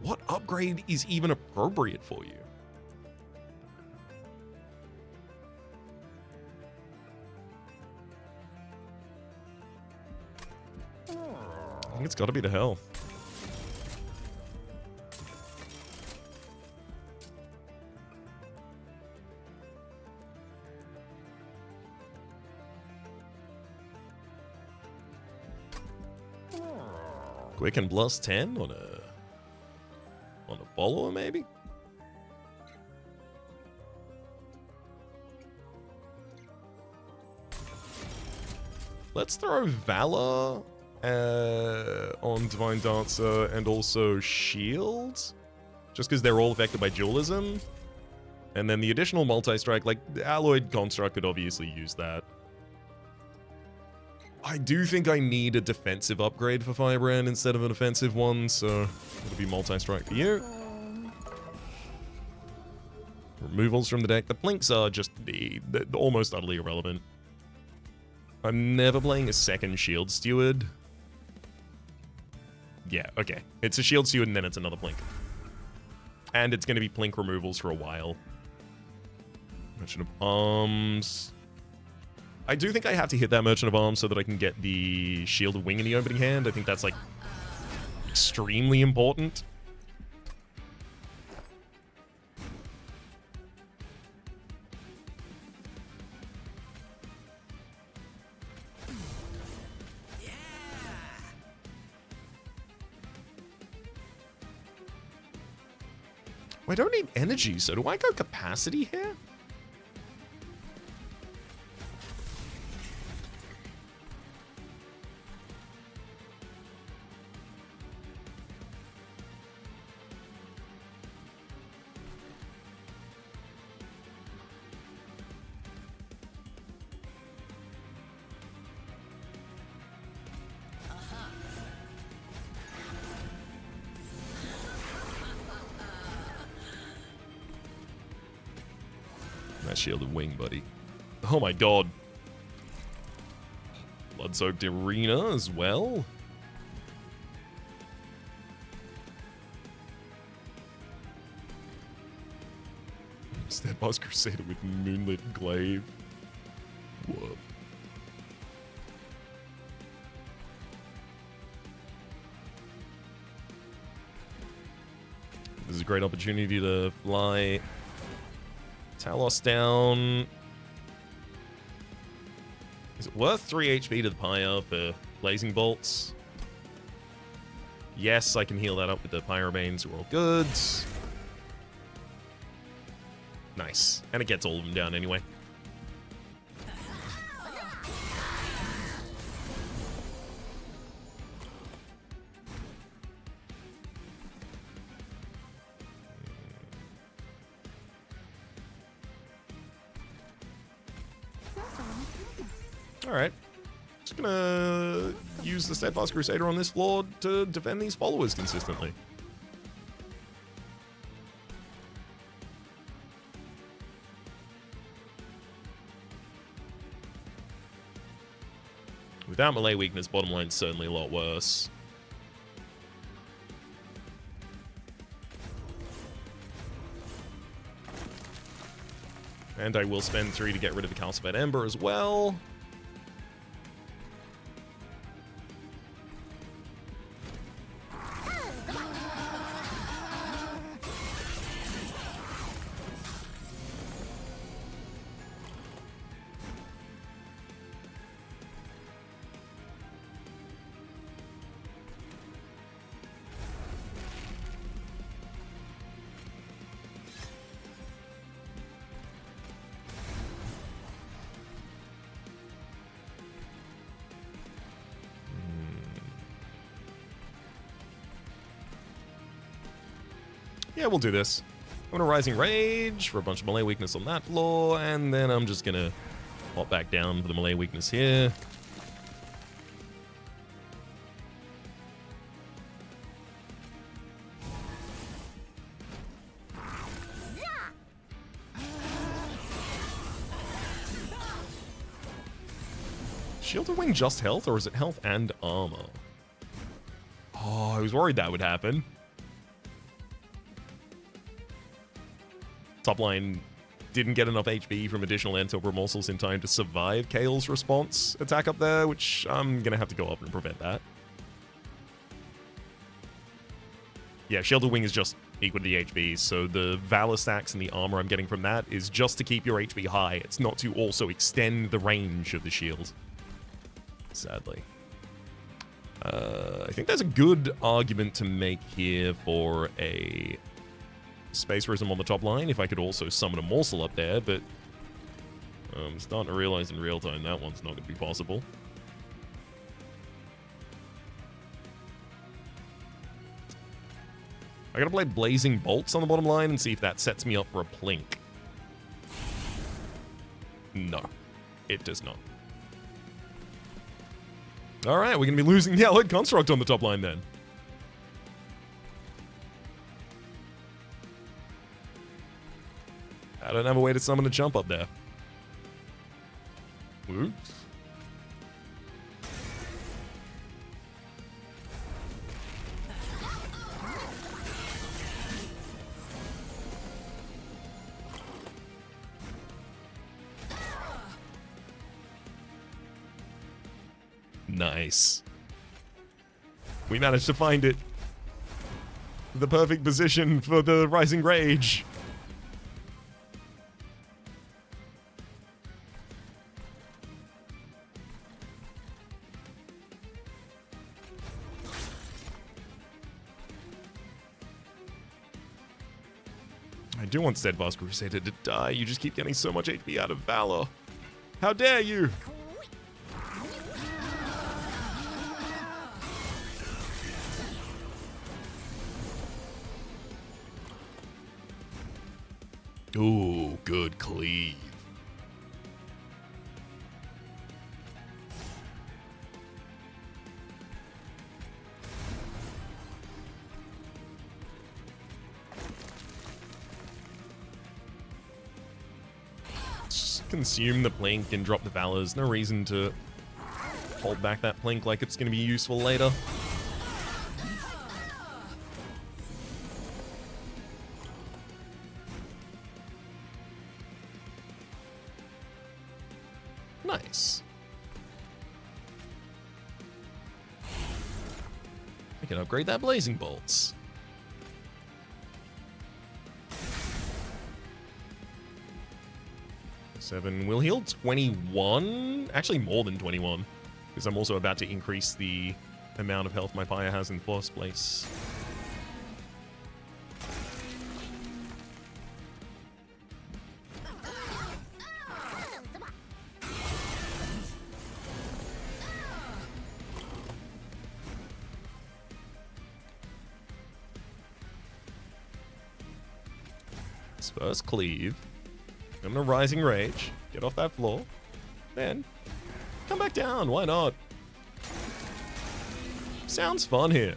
What upgrade is even appropriate for you? I think it's got to be the health. Quicken plus 10 on a follower, maybe? Let's throw Valor on Divine Dancer and also Shield, just because they're all affected by Dualism. And then the additional multi-strike, like the Alloyed Construct could obviously use that. I do think I need a defensive upgrade for Firebrand instead of an offensive one, so it'll be multi-strike for you. Removals from the deck. The Blinks are just almost utterly irrelevant. I'm never playing a second Shield Steward. Yeah, okay. It's a Shield Steward and then it's another Blink. And it's going to be Blink removals for a while. Merchant of Arms. I do think I have to hit that Merchant of Arms so that I can get the Shield of Wing in the opening hand. I think that's, like, extremely important. I don't need energy, so do I go capacity here? Nice shielded wing, buddy. Oh my god. Blood-soaked arena as well. Steadfast Crusader with Moonlit Glaive. Whoa. This is a great opportunity to fly Talos down. Is it worth 3 HP to the Pyre for Blazing Bolts? Yes, I can heal that up with the Pyrobanes. We're all good. Nice. And it gets all of them down anyway. Alright. Just gonna use the Steadfast Crusader on this floor to defend these followers consistently. Without melee weakness, bottom line's certainly a lot worse. And I will spend 3 to get rid of the Calcified Ember as well. Yeah, we'll do this. I'm gonna Rising Rage for a bunch of melee weakness on that floor, and then I'm just gonna pop back down for the melee weakness here. Shield Wing just health, or is it health and armor? Oh, I was worried that would happen. Top line didn't get enough HP from additional Entober morsels in time to survive Kale's response attack up there, which I'm gonna have to go up and prevent that. Yeah, Shielded Wing is just equal to the HP, so the Valor stacks and the armor I'm getting from that is just to keep your HP high. It's not to also extend the range of the shield. Sadly. I think there's a good argument to make here for a Space Prism on the top line, if I could also summon a morsel up there, but I'm starting to realize in real time that one's not going to be possible. I gotta play Blazing Bolts on the bottom line and see if that sets me up for a Plink. No, it does not. Alright, we're gonna be losing the Alloyed Construct on the top line then. I don't have a way to summon a jump up there. Oops. Nice. We managed to find it. The perfect position for the Rising Rage. I do want Steadfast Crusader to die. You just keep getting so much HP out of Valor. How dare you! Ooh, good cleave. just consume the Plink and drop the Valors. No reason to hold back that Plink like it's going to be useful later. Nice. I can upgrade that Blazing Bolts. Seven will heal 21. Actually, more than 21. Because I'm also about to increase the amount of health my Pyre has in the first place. First cleave. I'm gonna Rising Rage. Get off that floor. Then come back down. Why not? Sounds fun here.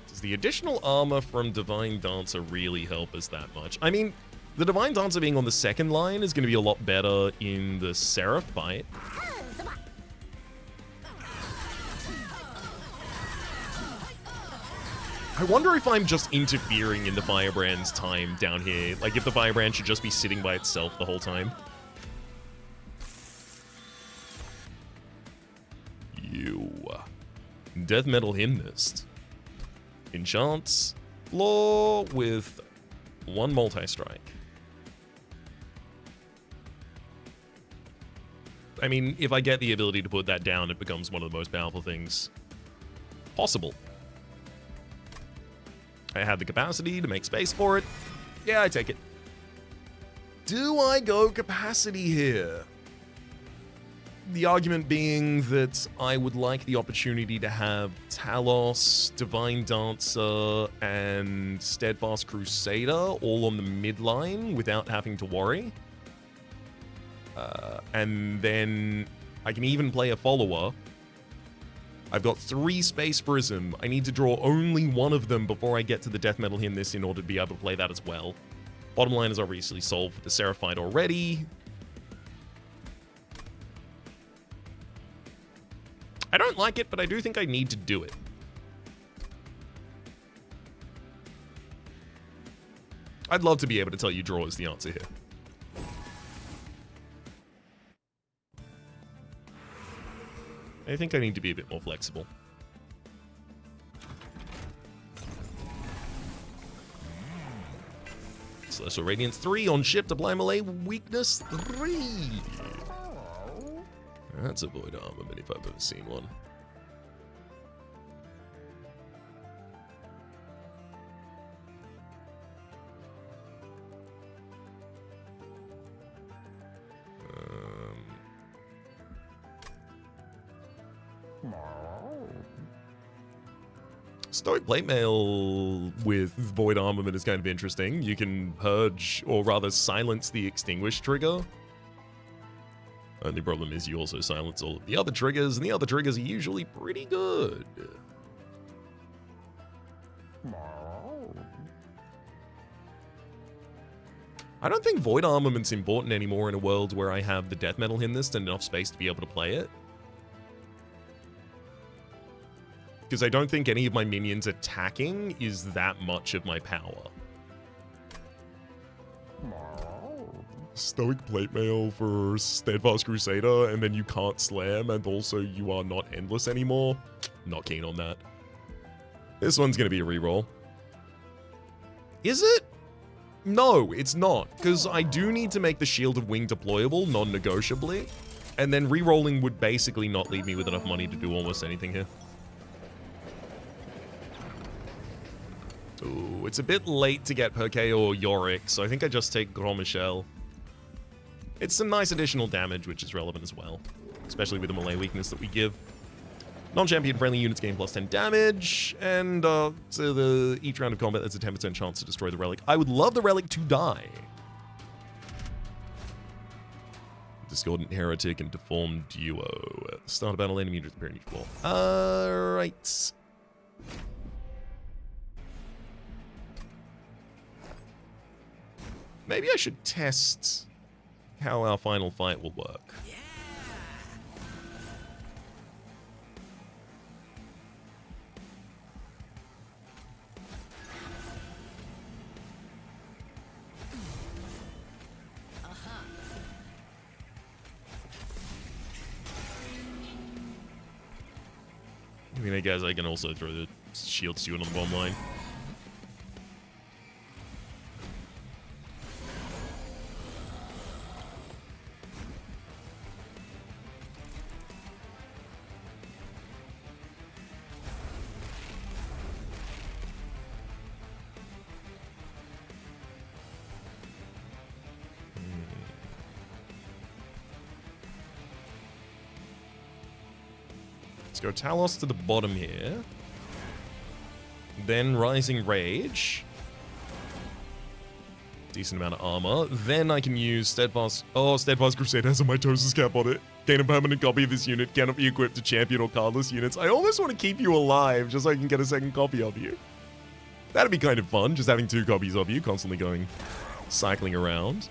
Does the additional armor from Divine Dancer really help us that much? I mean, the Divine Dancer being on the second line is going to be a lot better in the Seraph fight. I wonder if I'm just interfering in the Firebrand's time down here. Like, if the Firebrand should just be sitting by itself the whole time. You. Death Metal Hymnist. Enchants. Floor with 1 multi-strike. I mean, if I get the ability to put that down, it becomes one of the most powerful things possible. I had the capacity to make space for it. Yeah, I take it. Do I go capacity here? The argument being that I would like the opportunity to have Talos, Divine Dancer, and Steadfast Crusader all on the midline without having to worry. And then I can even play a follower. I've got 3 Space Prism. I need to draw only one of them before I get to the Death Metal in this in order to be able to play that as well. Bottom line is obviously solved with the Seraphite already. I don't like it, but I do think I need to do it. I'd love to be able to tell you draw is the answer here. I think I need to be a bit more flexible. Celestial Radiance 3 on ship, apply melee weakness 3. That's a Void Armament if I've ever seen one. Stoic Plate Mail with Void Armament is kind of interesting. You can purge, or rather silence the Extinguish trigger. Only problem is you also silence all of the other triggers, and the other triggers are usually pretty good. I don't think Void Armament's important anymore in a world where I have the Death Metal Hymnist and enough space to be able to play it. Because I don't think any of my minions attacking is that much of my power. Stoic Plate Mail for Steadfast Crusader, and then you can't slam, and also you are not endless anymore. Not keen on that. This one's going to be a reroll. Is it? No, it's not, because I do need to make the Shield of Wing deployable non-negotiably, and then rerolling would basically not leave me with enough money to do almost anything here. Ooh, it's a bit late to get Perke or Yorick, so I think I just take Grand Michel. It's some nice additional damage, which is relevant as well, especially with the melee weakness that we give. Non-champion friendly units gain plus 10 damage, and so each round of combat there's a 10% chance to destroy the relic. I would love the relic to die. Discordant Heretic and Deformed Duo. At the start of battle, enemy units appear in each wall. Alright. Maybe I should test how our final fight will work. I mean, I guess I can also throw the shield steward on the bottom line. Let's go Talos to the bottom here. Then Rising Rage. Decent amount of armor. Then I can use Steadfast. Oh, Steadfast Crusade has a mitosis cap on it. Gain a permanent copy of this unit. Cannot be equipped to champion or cardless units. I almost want to keep you alive just so I can get a second copy of you. That'd be kind of fun, just having 2 copies of you, constantly going, cycling around.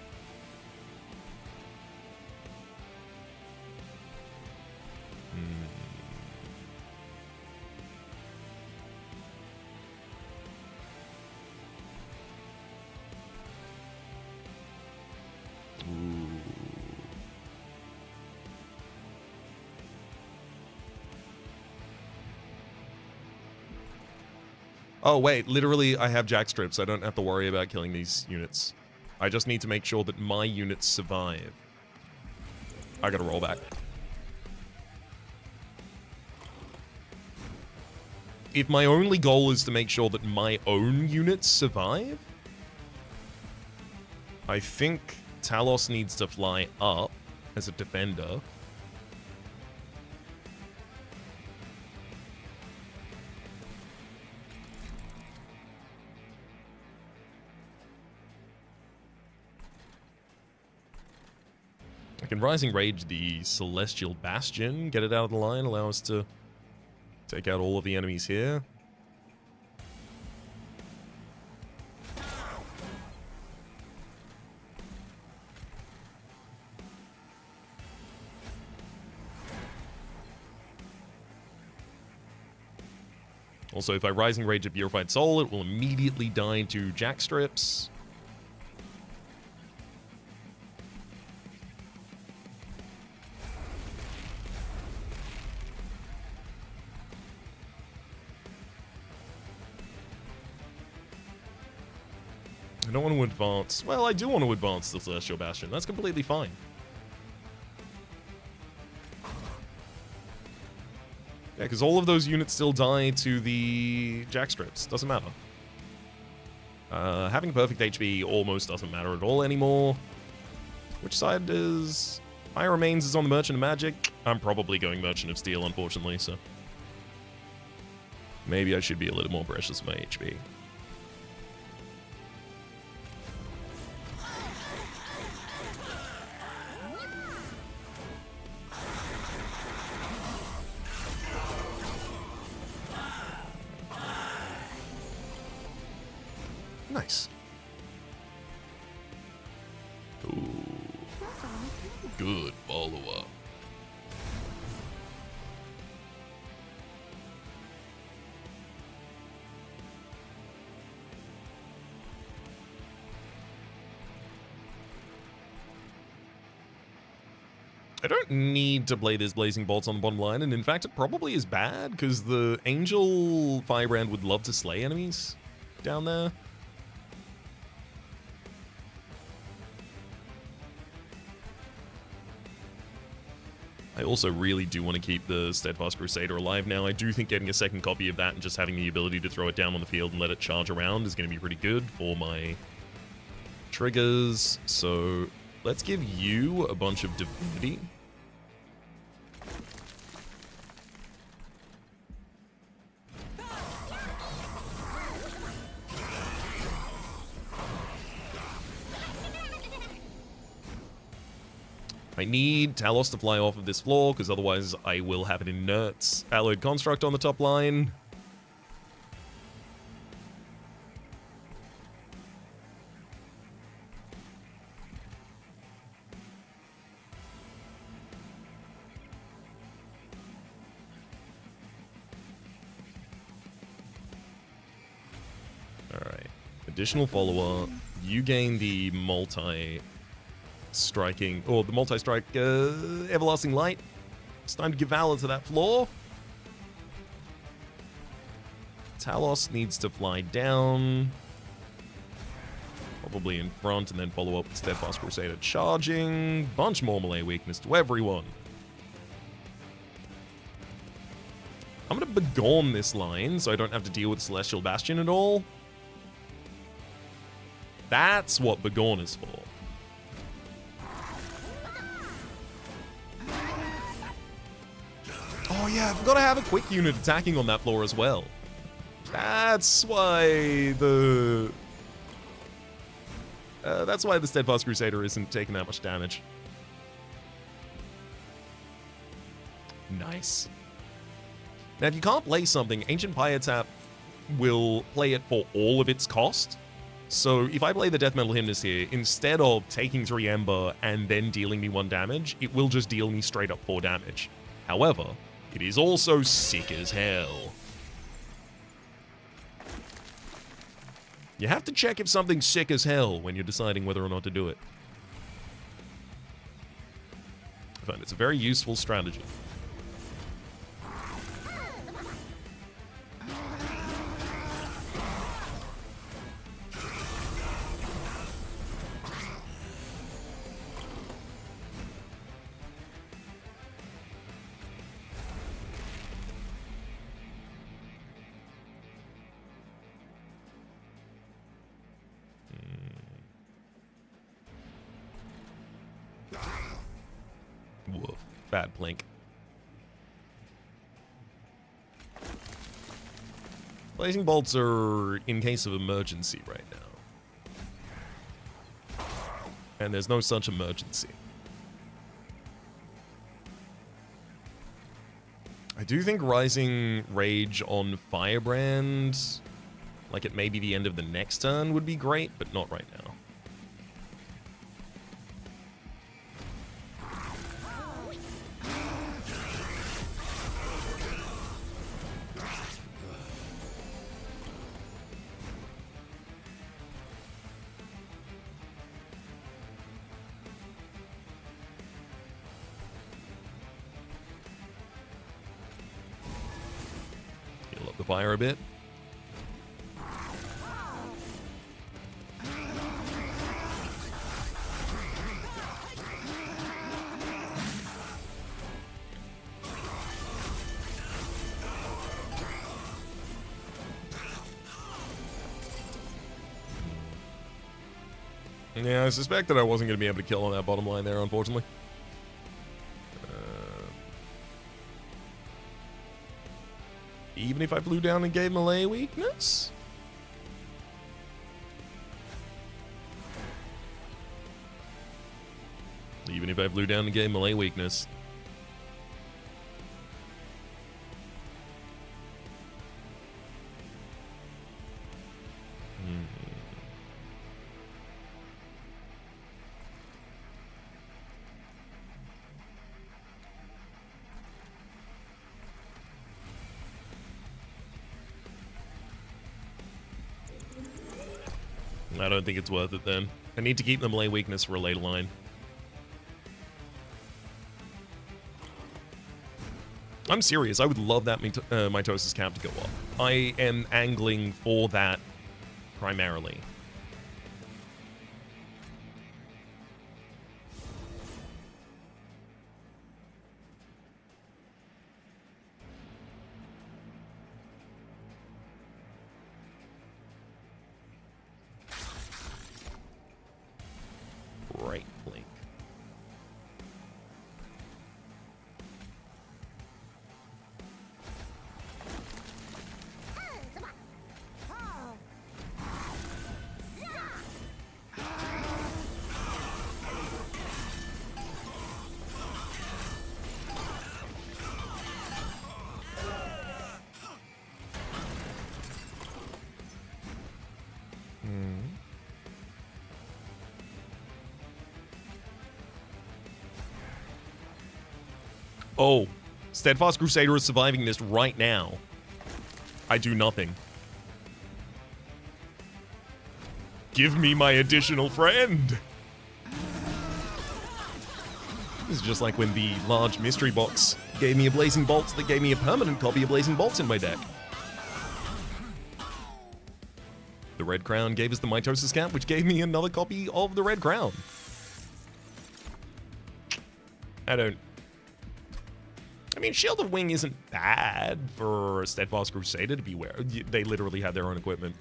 Oh, wait, literally, I have jack strips. I don't have to worry about killing these units. I just need to make sure that my units survive. I gotta roll back. If my only goal is to make sure that my own units survive, I think Talos needs to fly up as a defender. I can Rising Rage the Celestial Bastion, get it out of the line, allow us to take out all of the enemies here. Also, if I Rising Rage a Purified Soul, it will immediately die to jack strips. I don't want to advance. Well, I do want to advance the Celestial Bastion. That's completely fine. Yeah, because all of those units still die to the jack strips. Doesn't matter. Having perfect HP almost doesn't matter at all anymore. Which side is... Fire Remains is on the Merchant of Magic. I'm probably going Merchant of Steel, unfortunately, so... Maybe I should be a little more precious with my HP. Nice. Ooh. Good follow-up. I don't need to play this Blazing Bolts on the bottom line, and in fact it probably is bad, because the Angel Firebrand would love to slay enemies down there. I also really do want to keep the Steadfast Crusader alive now. I do think getting a second copy of that and just having the ability to throw it down on the field and let it charge around is going to be pretty good for my triggers. So let's give you a bunch of Divinity. I need Talos to fly off of this floor, because otherwise I will have an inert Alloyed Construct on the top line. Additional follower. You gain the multi-striking, or the multi-strike everlasting light. It's time to give valor to that floor. Talos needs to fly down. Probably in front, and then follow up with Steadfast Crusader charging. Bunch more melee weakness to everyone. I'm going to begone this line so I don't have to deal with Celestial Bastion at all. That's what Begone is for. Oh yeah, I forgot to have a quick unit attacking on that floor as well. That's why the Steadfast Crusader isn't taking that much damage. Nice. Now, if you can't play something, Ancient Pyre will play it for all of its cost. So if I play the Death Metal Hymnist here, instead of taking 3 Ember and then dealing me 1 damage, it will just deal me straight up 4 damage. However, it is also sick as hell. You have to check if something's sick as hell when you're deciding whether or not to do it. I find it's a very useful strategy. Woof. Bad plink. Blazing bolts are in case of emergency right now. And there's no such emergency. I do think Rising Rage on Firebrand, like at maybe the end of the next turn, would be great, but not right now. Fire a bit. Yeah, I suspected I wasn't going to be able to kill on that bottom line there, unfortunately. Even if I flew down and gave melee weakness? Even if I flew down and gave melee weakness. I don't think it's worth it then. I need to keep the melee weakness for a later line. I'm serious. I would love that mitosis cap to go up. I am angling for that primarily. Right blink. Oh, Steadfast Crusader is surviving this right now. I do nothing. Give me my additional friend. This is just like when the large mystery box gave me a Blazing Bolts that gave me a permanent copy of Blazing Bolts in my deck. The Red Crown gave us the Mitosis Cap, which gave me another copy of the Red Crown. I mean, Shield of Wing isn't bad for a Steadfast Crusader to be wearing. They literally had their own equipment.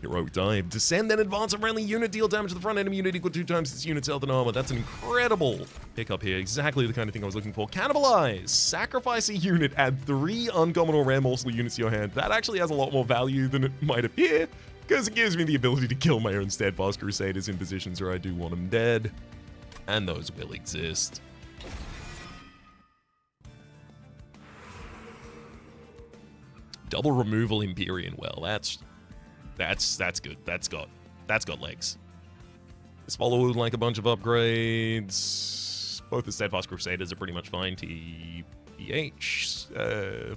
Heroic Dive. Descend, then advance a friendly unit. Deal damage to the front enemy unit equal to 2 times its unit's health and armor. That's an incredible pickup here. Exactly the kind of thing I was looking for. Cannibalize. Sacrifice a unit. Add 3 uncommon or rare morsel units to your hand. That actually has a lot more value than it might appear, because it gives me the ability to kill my own Steadfast Crusaders in positions where I do want them dead. And those will exist. Double removal Empyrean. Well, that's good. That's got legs. This follower would like a bunch of upgrades. Both the Steadfast Crusaders are pretty much fine. TBH.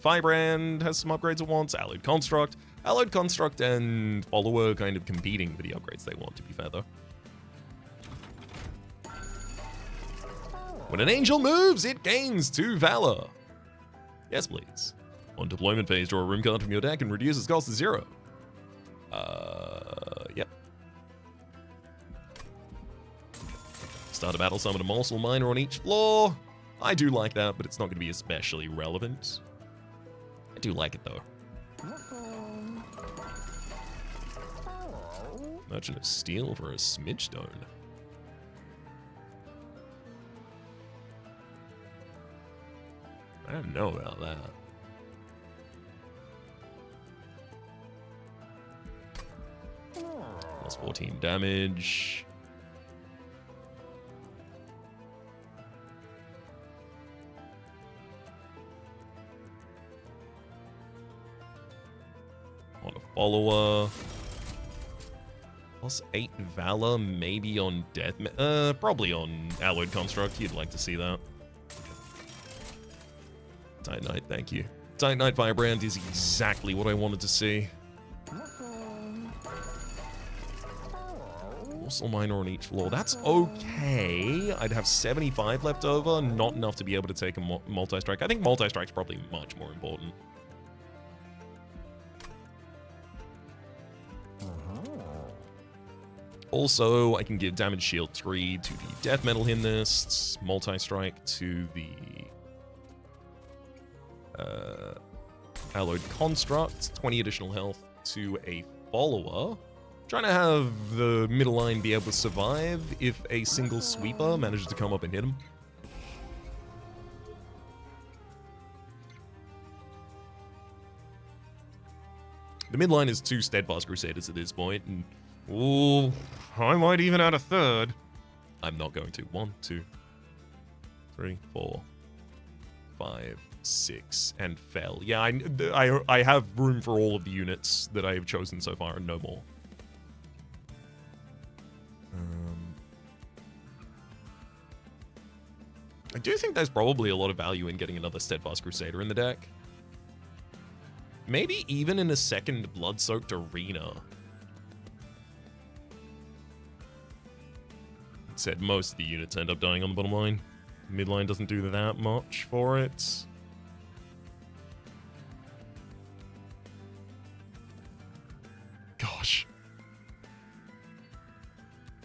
Firebrand has some upgrades it wants. Alloyed Construct. Alloyed Construct and Follower kind of competing for the upgrades they want, to be fair, though. When an angel moves, it gains 2 Valor. Yes, please. On deployment phase, draw a room card from your deck and reduce its cost to 0. Yep. Start a battle, summon a morsel miner on each floor. I do like that, but it's not going to be especially relevant. I do like it, though. Merchant of Steel for a Smidge Stone. I don't know about that. Plus 14 damage. On a follower. Plus 8 Valor, maybe on Death. Probably on Alloyed Construct. You'd like to see that. Titanite, thank you. Titanite Firebrand is exactly what I wanted to see. Morsel Miner on each floor. That's okay. I'd have 75 left over. Not enough to be able to take a multi-strike. I think multi-strike's probably much more important. Also, I can give Damage Shield 3 to the Death Metal Hymnists, multi-strike to the Alloyed Construct, 20 additional health to a follower. Trying to have the middle line be able to survive if a single sweeper manages to come up and hit him. The midline is 2 Steadfast Crusaders at this point, and ooh, I might even add a third. I'm not going to. 1, 2, 3, 4, 5, 6, and fell. Yeah, I have room for all of the units that I have chosen so far, and no more. I do think there's probably a lot of value in getting another Steadfast Crusader in the deck. Maybe even in a second Blood-Soaked Arena. It said most of the units end up dying on the bottom line. Midline doesn't do that much for it. Gosh.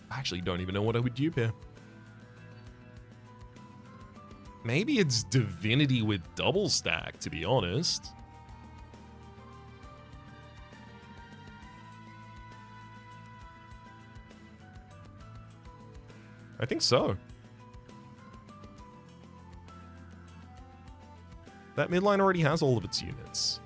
I actually don't even know what I would dupe here. Maybe it's Divinity with double stack, to be honest. I think so. That midline already has all of its units.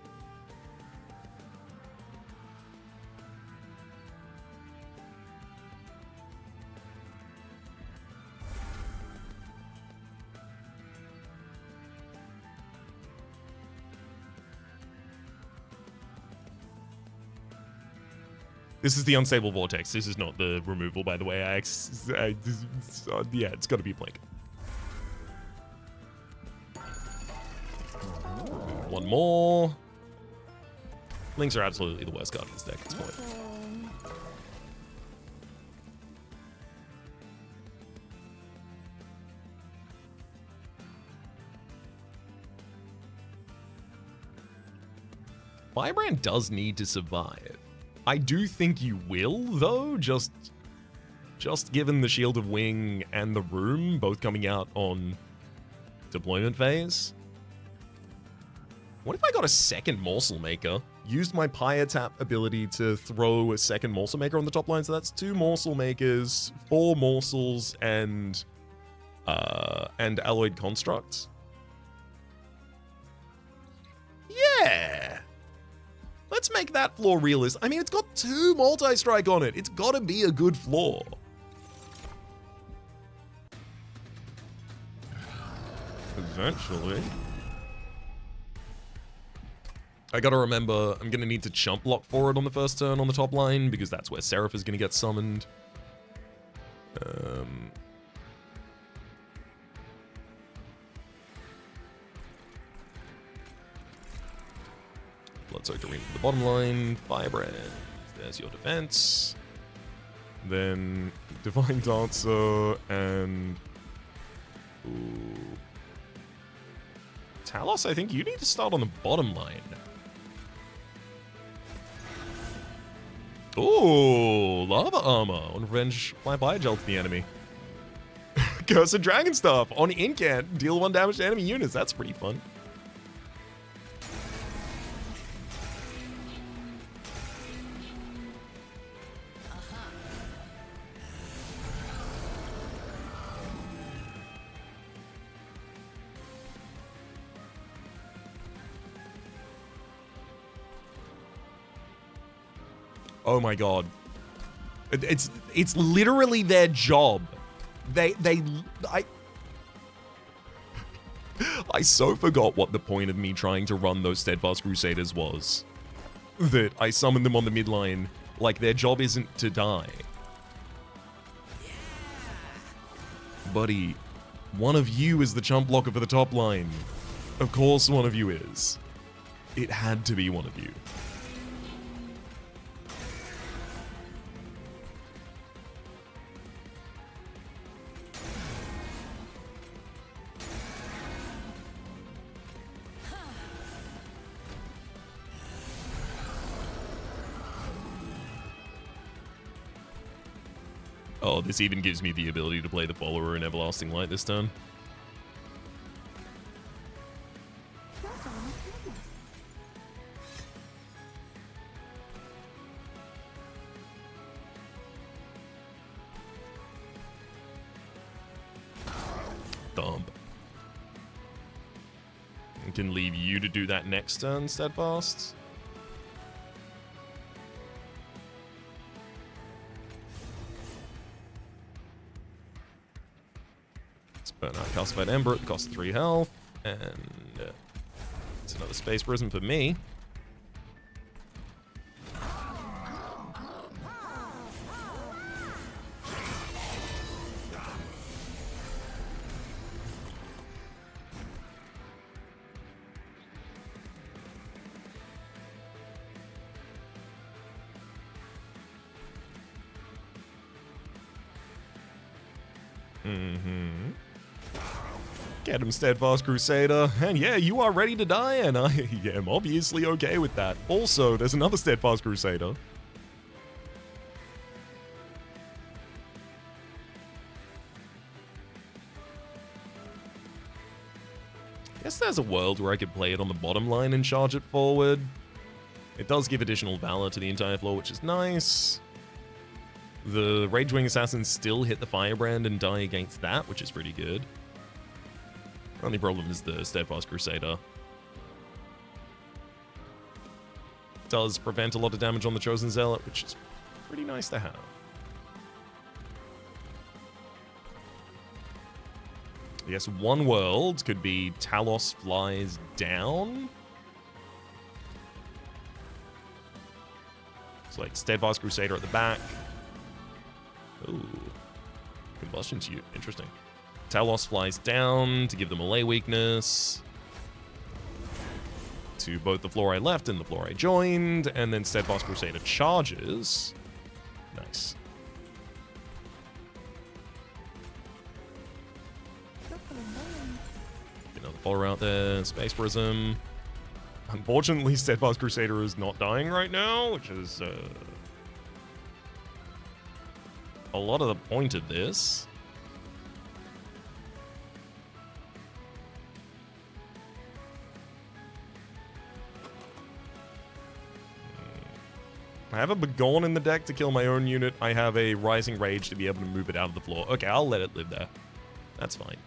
This is the Unstable Vortex. This is not the removal, by the way. Yeah, it's got to be blank. more. Links are absolutely the worst card in this deck at this point. Firebrand does need to survive. I do think you will, though, just given the Shield of Wing and the Room both coming out on deployment phase. What if I got a second Morsel Maker? Used my Pyre Tap ability to throw a second Morsel Maker on the top line, so that's 2 Morsel Makers, 4 Morsels, and Alloyed Constructs. Yeah! Let's make that floor realist. I mean, it's got 2 multi-strike on it. It's gotta be a good floor. Eventually. I gotta remember, I'm gonna need to chump block for it on the first turn on the top line, because that's where Seraph is gonna get summoned. Bloodsoaked Arena to the bottom line. Firebrand. There's your defense. Then Divine Dancer and... Ooh. Talos, I think you need to start on the bottom line. Ooh, Lava Armor. On Revenge, apply Biogel to the enemy. Cursed Dragon Staff. On Incant, deal 1 damage to enemy units. That's pretty fun. Oh my god. It's literally their job. I so forgot what the point of me trying to run those Steadfast Crusaders was. That I summoned them on the midline, like their job isn't to die. Buddy, one of you is the chump blocker for the top line. Of course one of you is. It had to be one of you. Oh, this even gives me the ability to play the Follower in Everlasting Light this turn. Thump. I can leave you to do that next turn, Steadfast. Burn out Calcified Ember at the cost of 3 health, and it's another Space Prism for me. Get him, Steadfast Crusader. And yeah, you are ready to die, and I am obviously okay with that. Also, there's another Steadfast Crusader. Guess there's a world where I could play it on the bottom line and charge it forward. It does give additional valor to the entire floor, which is nice. The Ragewing Assassins still hit the Firebrand and die against that, which is pretty good. Only problem is the Steadfast Crusader. Does prevent a lot of damage on the Chosen Zealot, which is pretty nice to have. I guess one world could be Talos flies down. It's like Steadfast Crusader at the back. Ooh. Combustion Tube. Interesting. Talos flies down to give them melee weakness to both the floor I left and the floor I joined, and then Steadfast Crusader charges. Nice. Get another follower out there. Space Prism. Unfortunately, Steadfast Crusader is not dying right now, which is a lot of the point of this. I have a Begone in the deck to kill my own unit. I have a Rising Rage to be able to move it out of the floor. Okay, I'll let it live there. That's fine.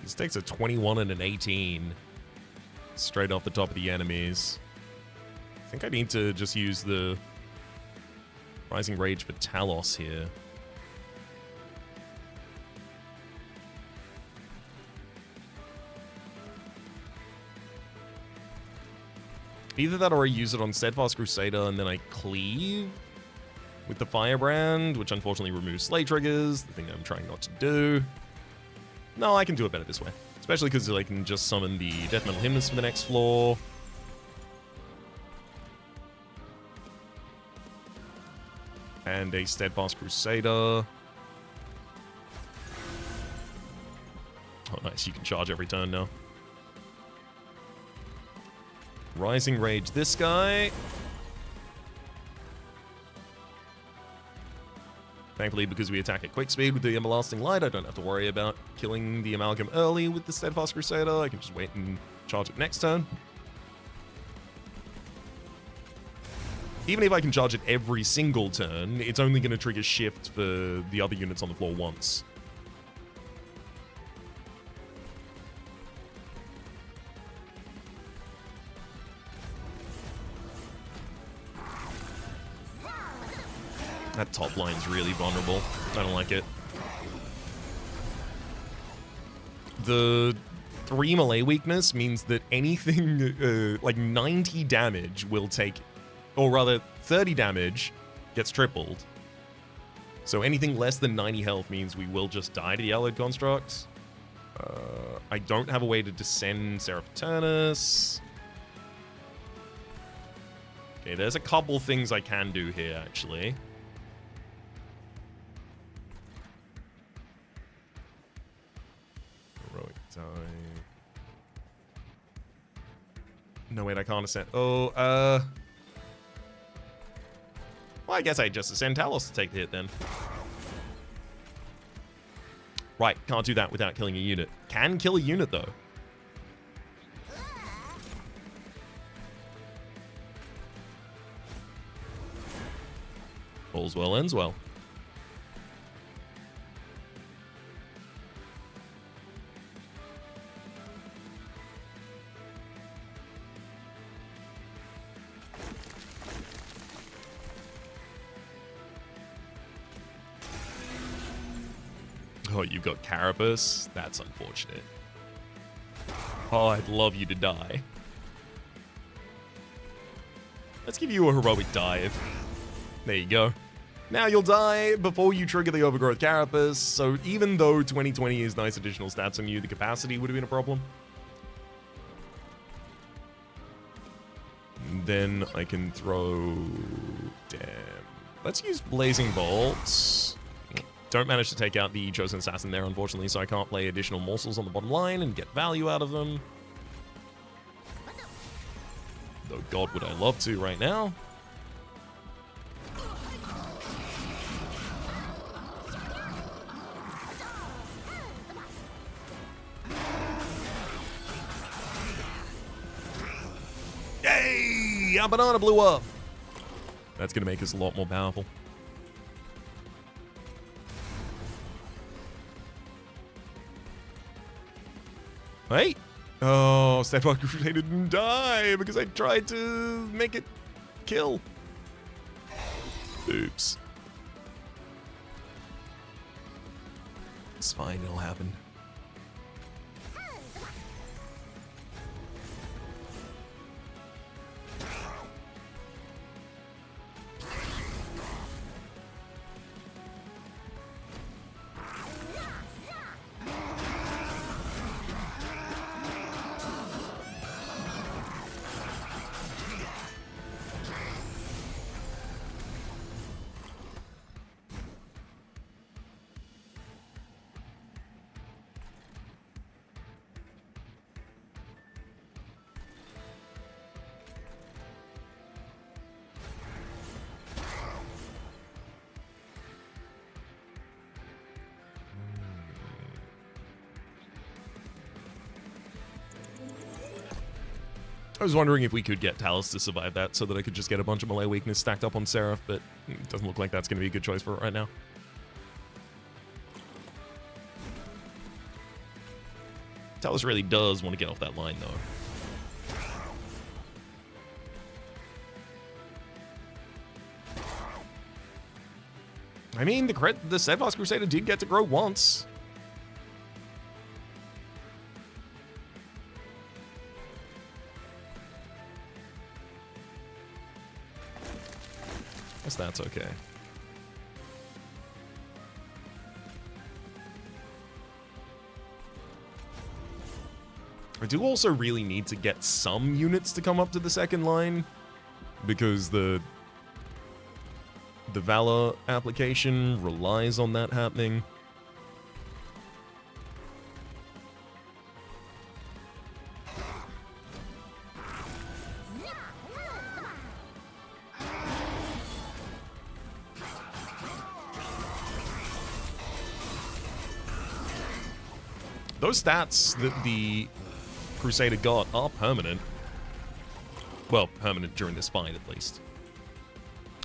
This takes a 21 and an 18 straight off the top of the enemies. I think I need to just use the Rising Rage for Talos here. Either that or I use it on Steadfast Crusader and then I cleave with the Firebrand, which unfortunately removes Slay triggers, the thing that I'm trying not to do. No, I can do it better this way. Especially because I can just summon the Death Metal Hymnist for the next floor. And a Steadfast Crusader. Oh, nice. You can charge every turn now. Rising Rage this guy. Thankfully, because we attack at quick speed with the Everlasting Light, I don't have to worry about killing the Amalgam early with the Steadfast Crusader. I can just wait and charge it next turn. Even if I can charge it every single turn, it's only going to trigger shift for the other units on the floor once. That top line's really vulnerable. I don't like it. The 3 melee weakness means that anything like 90 damage will take, or rather 30 damage gets tripled. So anything less than 90 health means we will just die to the Allied Constructs. I don't have a way to descend Seraphiternus. Okay, there's a couple things I can do here, actually. Heroic die. No, wait, I can't ascend. Oh, well, I guess I just ascend Talos to take the hit then. Right, can't do that without killing a unit. Can kill a unit, though. All's well ends well. Oh, you've got Carapace? That's unfortunate. Oh, I'd love you to die. Let's give you a heroic dive. There you go. Now you'll die before you trigger the Overgrowth Carapace, so even though 2020 is nice additional stats on you, the capacity would have been a problem. And then I can throw... Damn. Let's use Blazing Bolts. Don't manage to take out the Chosen Assassin there, unfortunately, so I can't play additional morsels on the bottom line and get value out of them. Though God would I love to right now. Yay! Our banana blew up! That's gonna make us a lot more powerful. Wait! Oh, Steadfast Crusader didn't die because I tried to make it kill. Oops. It's fine, it'll happen. I was wondering if we could get Talus to survive that so that I could just get a bunch of melee weakness stacked up on Seraph, but it doesn't look like that's going to be a good choice for it right now. Talus really does want to get off that line, though. I mean, the Steadfast Crusader did get to grow once. Guess that's okay. I do also really need to get some units to come up to the second line, because the Valor application relies on that happening. Those stats that the Crusader got are permanent. Well, permanent during this fight, at least.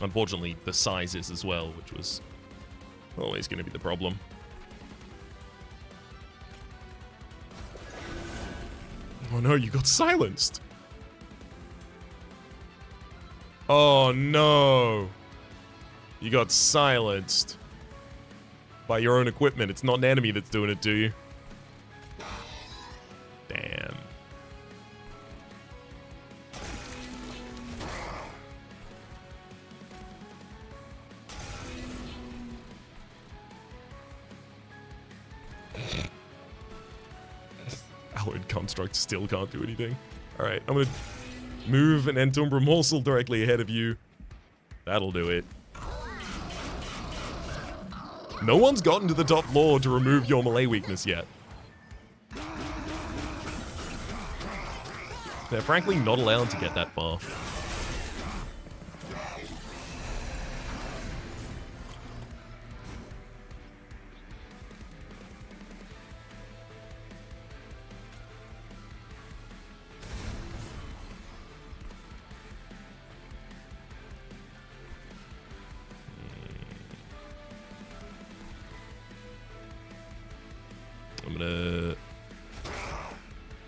Unfortunately, the size is as well, which was always going to be the problem. Oh no, you got silenced! Oh no! You got silenced. By your own equipment. It's not an enemy that's doing it to you. Damn. Alloyed Construct still can't do anything. Alright, I'm gonna move an Entombra Morsel directly ahead of you. That'll do it. No one's gotten to the top floor to remove your melee weakness yet. They're frankly not allowed to get that far. I'm gonna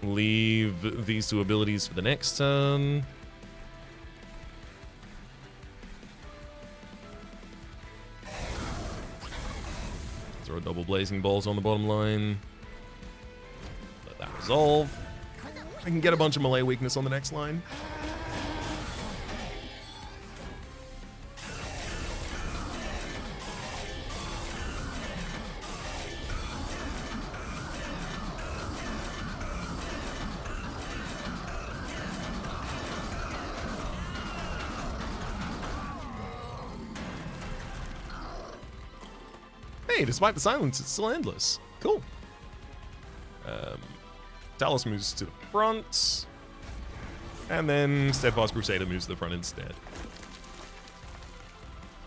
leave these two abilities for the next turn. Throw double blazing balls on the bottom line. Let that resolve. I can get a bunch of melee weakness on the next line. Hey, despite the silence, it's still endless. Cool. Talus moves to the front. And then Steadfast Crusader moves to the front instead.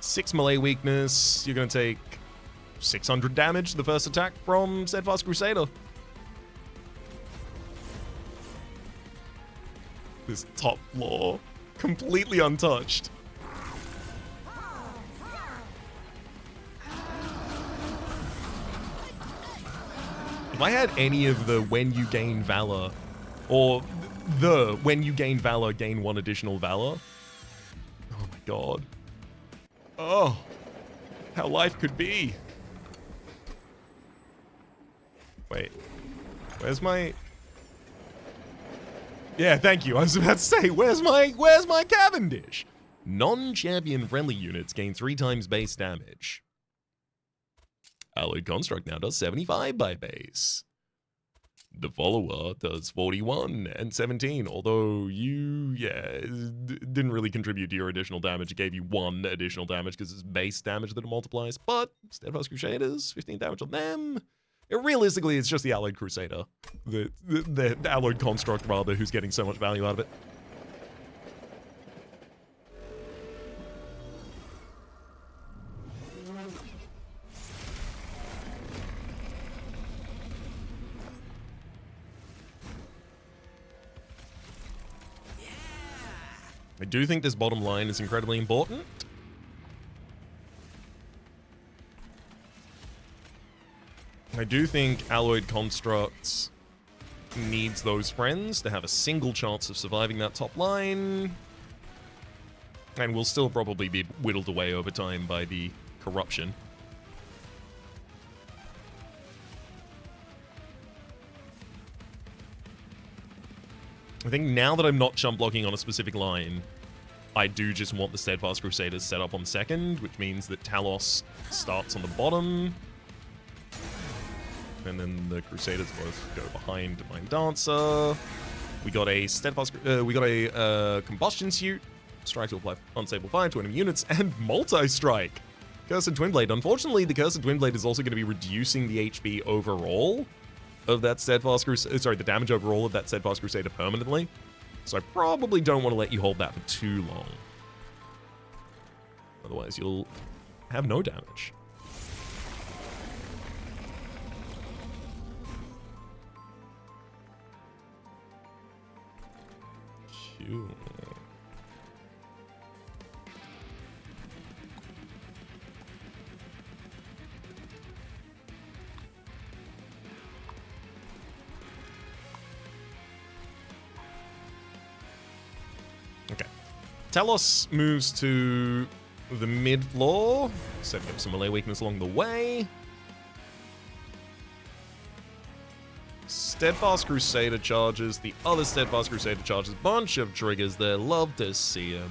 6 melee weakness. You're going to take 600 damage the first attack from Steadfast Crusader. This top floor, completely untouched. If I had any of the when you gain Valor, or the when you gain Valor, gain 1 additional Valor. Oh my god. Oh, how life could be. Wait, where's my... Yeah, thank you. I was about to say, where's my Cavendish? Non-champion friendly units gain 3 times base damage. Alloyed Construct now does 75 by base. The follower does 41 and 17, although you, didn't really contribute to your additional damage. It gave you 1 additional damage because it's base damage that it multiplies, but Steadfast Crusaders, 15 damage on them. Realistically, it's just the Alloyed Crusader, the Alloyed Construct, rather, who's getting so much value out of it. I do think this bottom line is incredibly important. I do think Alloyed Constructs needs those friends to have a single chance of surviving that top line. And will still probably be whittled away over time by the corruption. I think now that I'm not chump blocking on a specific line, I do just want the Steadfast Crusaders set up on second, which means that Talos starts on the bottom. And then the Crusaders both go behind Divine Dancer. We got a Combustion Suit, Strike to apply unstable fire to enemy units, and Multi-Strike. Cursed Twinblade. Unfortunately, the Cursed Twinblade is also going to be reducing the HP overall of that Steadfast Crusader, sorry, the damage overall of that Steadfast Crusader permanently. So I probably don't want to let you hold that for too long. Otherwise, you'll have no damage. Cool. Okay. Talos moves to the mid floor, setting up some melee weakness along the way. Steadfast Crusader charges. The other Steadfast Crusader charges. Bunch of triggers there. Love to see him.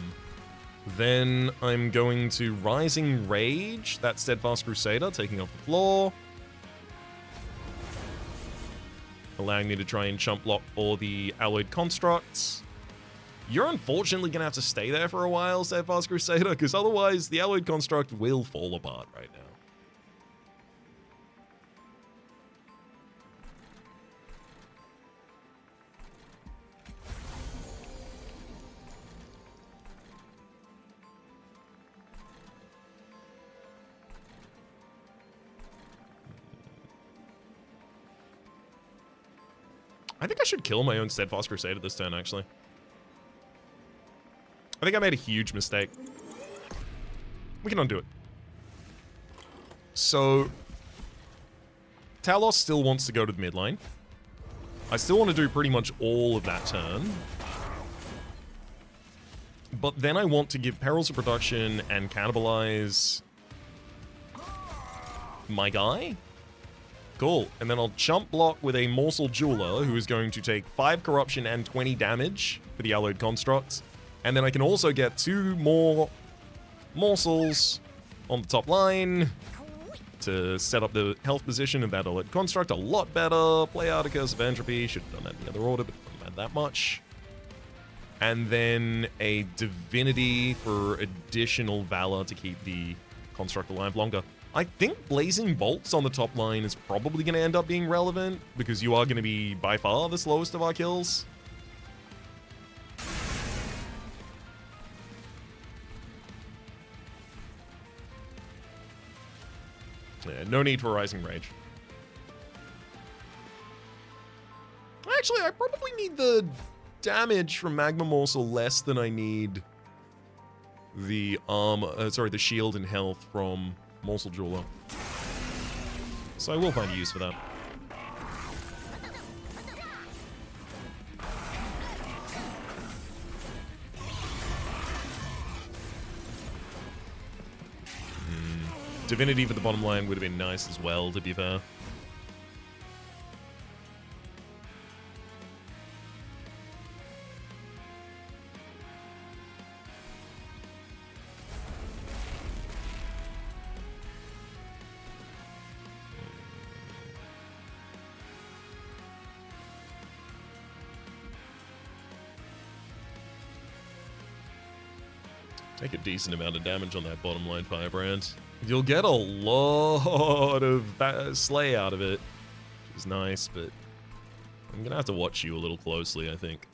Then I'm going to Rising Rage. That Steadfast Crusader taking off the floor. Allowing me to try and chump block for the Alloyed Constructs. You're unfortunately going to have to stay there for a while, Steadfast Crusader, because otherwise the Alloyed Construct will fall apart right now. I think I should kill my own Steadfast Crusader this turn, actually. I think I made a huge mistake. We can undo it. So, Talos still wants to go to the midline. I still want to do pretty much all of that turn. But then I want to give Perils of Production and cannibalize my guy. Cool. And then I'll chump block with a Morsel Jeweler, who is going to take 5 corruption and 20 damage for the Alloyed Constructs. And then I can also get 2 more morsels on the top line to set up the health position of that Alloyed Construct a lot better. Play out a Curse of Entropy. Should have done that in the other order, but not had that much. And then a Divinity for additional Valor to keep the Construct alive longer. I think Blazing Bolts on the top line is probably going to end up being relevant, because you are going to be by far the slowest of our kills. Yeah, no need for Rising Rage. Actually, I probably need the damage from Magma Morsel less than I need the the shield and health from Morsel Jeweler. So I will find a use for that. Divinity for the bottom line would have been nice as well, to be fair. Take a decent amount of damage on that bottom line Firebrand. You'll get a lot of slay out of it, which is nice, but I'm gonna have to watch you a little closely, I think.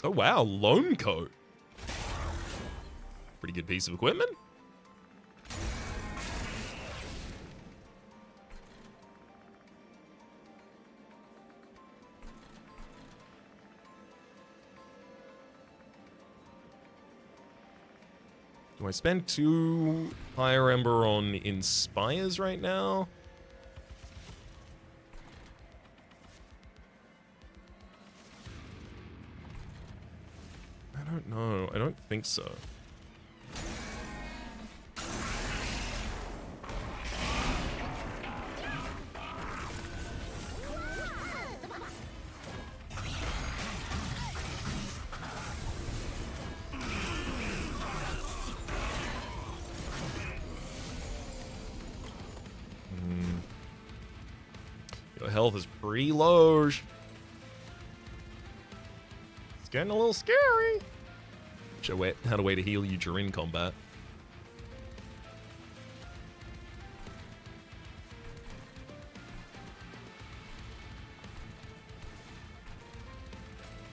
Oh wow, Lone Coat. Pretty good piece of equipment. Do I spend 2 Fire Ember on Inspires right now? I don't know. I don't think so. Your health is pretty low. It's getting a little scary. Had a way to heal you during combat.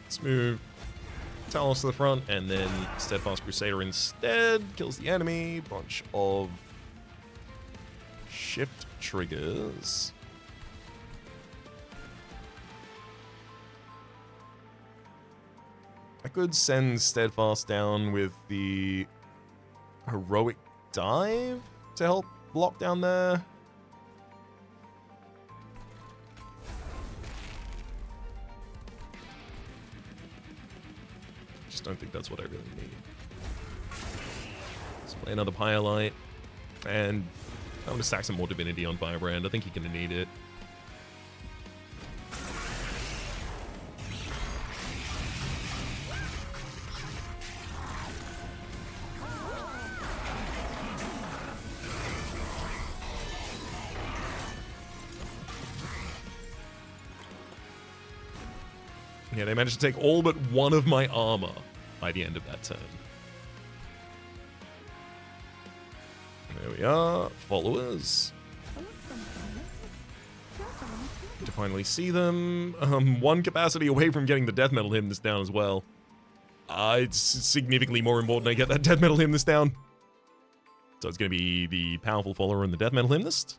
Let's move Talos to the front, and then Steadfast Crusader instead kills the enemy. Bunch of shift triggers. I could send Steadfast down with the Heroic Dive to help block down there. Just don't think that's what I really need. Let's play another Pyolite. And I'm going to stack some more Divinity on Firebrand. I think you're going to need it. Yeah, they managed to take all but one of my armor by the end of that turn. There we are, followers. Good to finally see them. 1 capacity away from getting the Death Metal Hymnist down as well. It's significantly more important I get that Death Metal Hymnist down. So it's going to be the powerful follower and the Death Metal Hymnist.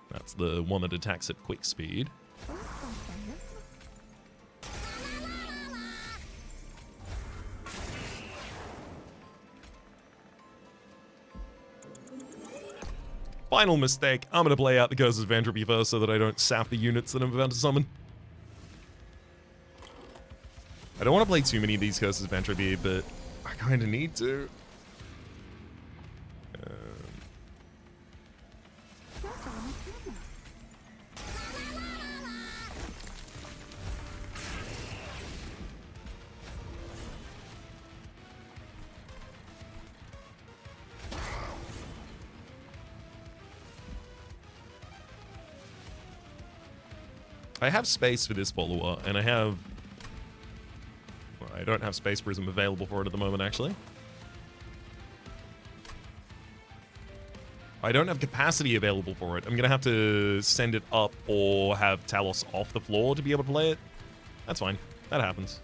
That's the one that attacks at quick speed. Final mistake. I'm going to play out the Curses of Entropy first so that I don't sap the units that I'm about to summon. I don't want to play too many of these Curses of Entropy, but I kind of need to. I have space for this follower, and I have... Well, I don't have Space Prism available for it at the moment, actually. I don't have capacity available for it. I'm going to have to send it up or have Talos off the floor to be able to play it. That's fine. That happens.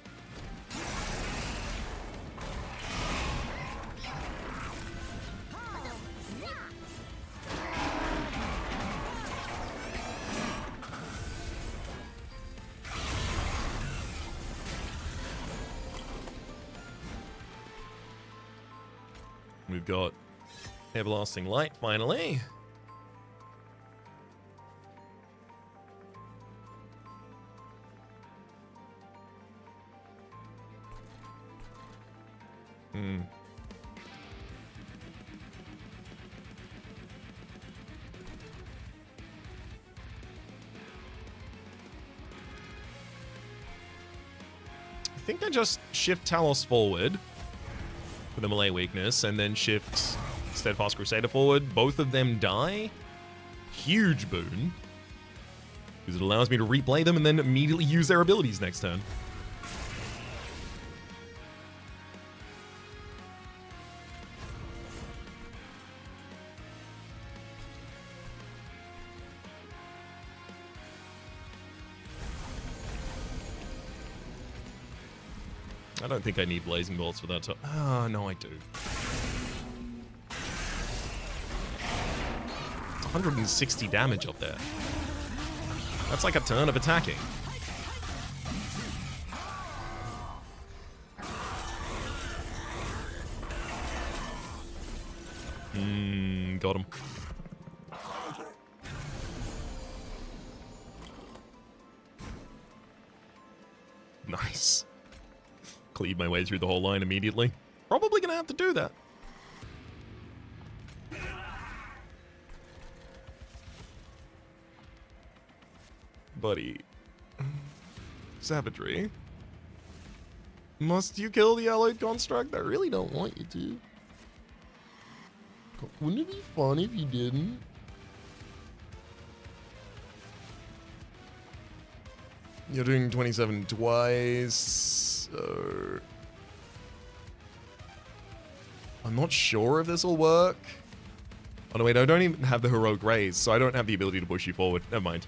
We've got Everlasting Light, finally. Hmm. I think I just shift Talos forward for the melee weakness, and then shift Steadfast Crusader forward. Both of them die. Huge boon. Because it allows me to replay them and then immediately use their abilities next turn. I don't think I need Blazing Bolts for that. Oh, no, I do. 160 damage up there. That's like a turn of attacking. Got him. Nice. Cleave my way through the whole line immediately. Probably gonna have to do that. Buddy. Savagery. Must you kill the alloyed construct? I really don't want you to. Wouldn't it be fun if you didn't? You're doing 27 twice. I'm not sure if this will work. Oh no, wait, I don't even have the heroic raise, so I don't have the ability to push you forward. Never mind.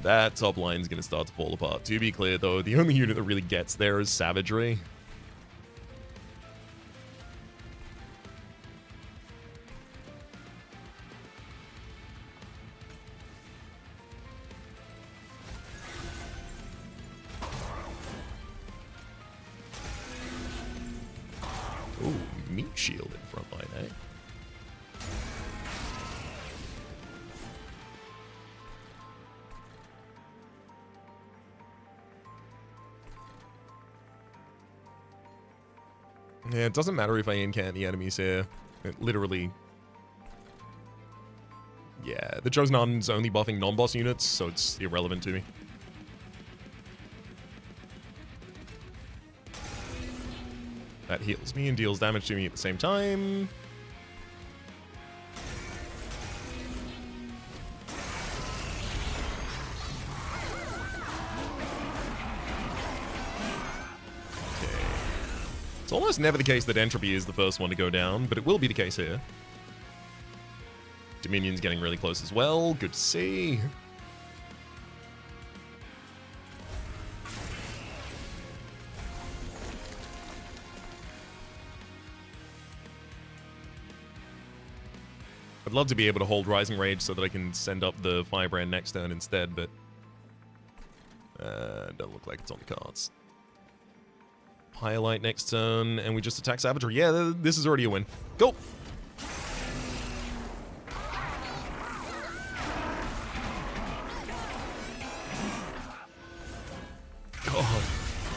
That top line's gonna start to fall apart. To be clear though, the only unit that really gets there is Savagery. Ooh, meat shield in front line, eh? Yeah, it doesn't matter if I incant the enemies here. It literally... Yeah, the Chosen Arm's only buffing non-boss units, so it's irrelevant to me. That heals me and deals damage to me at the same time. It's almost never the case that Entropy is the first one to go down, but it will be the case here. Dominion's getting really close as well. Good to see. I'd love to be able to hold Rising Rage so that I can send up the Firebrand next turn instead, but... don't look like it's on the cards. Highlight next turn, and we just attack Savagery. Yeah, this is already a win. Go! God.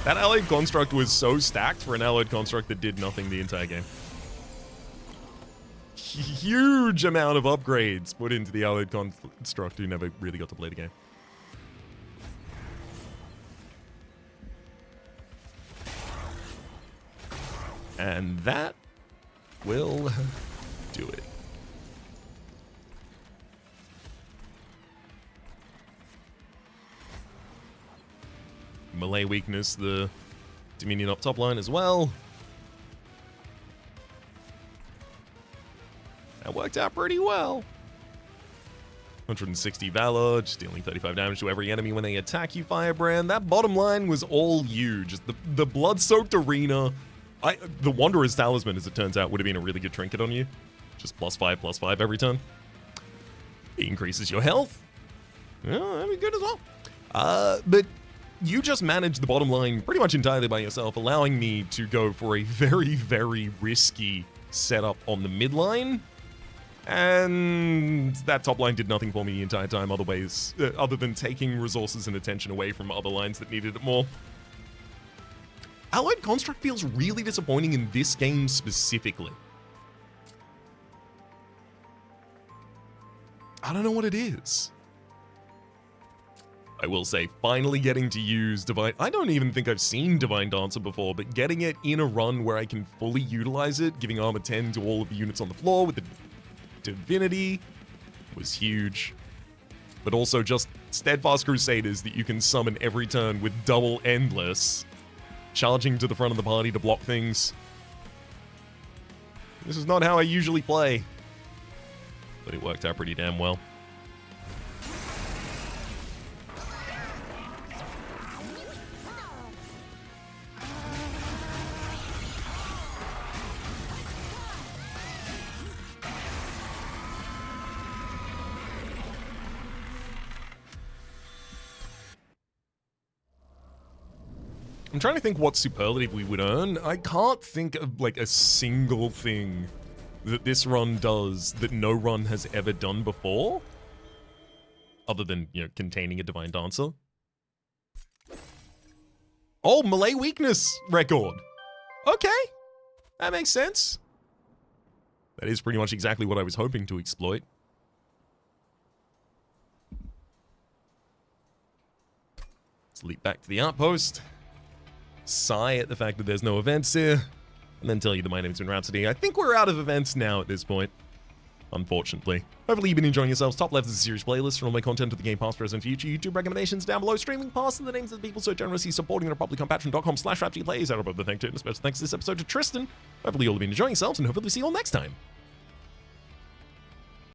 That allied construct was so stacked for an allied construct that did nothing the entire game. Huge amount of upgrades put into the allied construct who never really got to play the game. And that will do it. Melee weakness, the Dominion up top line as well. That worked out pretty well. 160 Valor, just dealing 35 damage to every enemy when they attack you, Firebrand. That bottom line was all you. Just the blood-soaked arena. The Wanderer's Talisman, as it turns out, would have been a really good trinket on you. Just +5/+5 every turn. It increases your health. Yeah, that'd be good as well. But you just managed the bottom line pretty much entirely by yourself, allowing me to go for a very, very risky setup on the mid line. And that top line did nothing for me the entire time other than taking resources and attention away from other lines that needed it more. Allied Construct feels really disappointing in this game specifically. I don't know what it is. I will say, finally getting to use Divine... I don't even think I've seen Divine Dancer before, but getting it in a run where I can fully utilize it, giving armor 10 to all of the units on the floor with the Divinity was huge. But also just Steadfast Crusaders that you can summon every turn with double Endless, charging to the front of the party to block things. This is not how I usually play, but it worked out pretty damn well. I'm trying to think what superlative we would earn. I can't think of like a single thing that this run does that no run has ever done before. Other than, you know, containing a Divine Dancer. Oh, melee weakness record. Okay, that makes sense. That is pretty much exactly what I was hoping to exploit. Let's leap back to the outpost. Sigh at the fact that there's no events here, and then tell you that my name's been Rhapsody. I think we're out of events now at this point, unfortunately. Hopefully you've been enjoying yourselves. Top left is a series playlist for all my content to the game past, present, future. YouTube recommendations down below. Streaming past and the names of the people so generously supporting it. Probably patreon.com/RhapsodyPlays. Out of both the thank to and a special thanks this episode to Tristan. Hopefully you'll have been enjoying yourselves, and hopefully we'll see you all next time.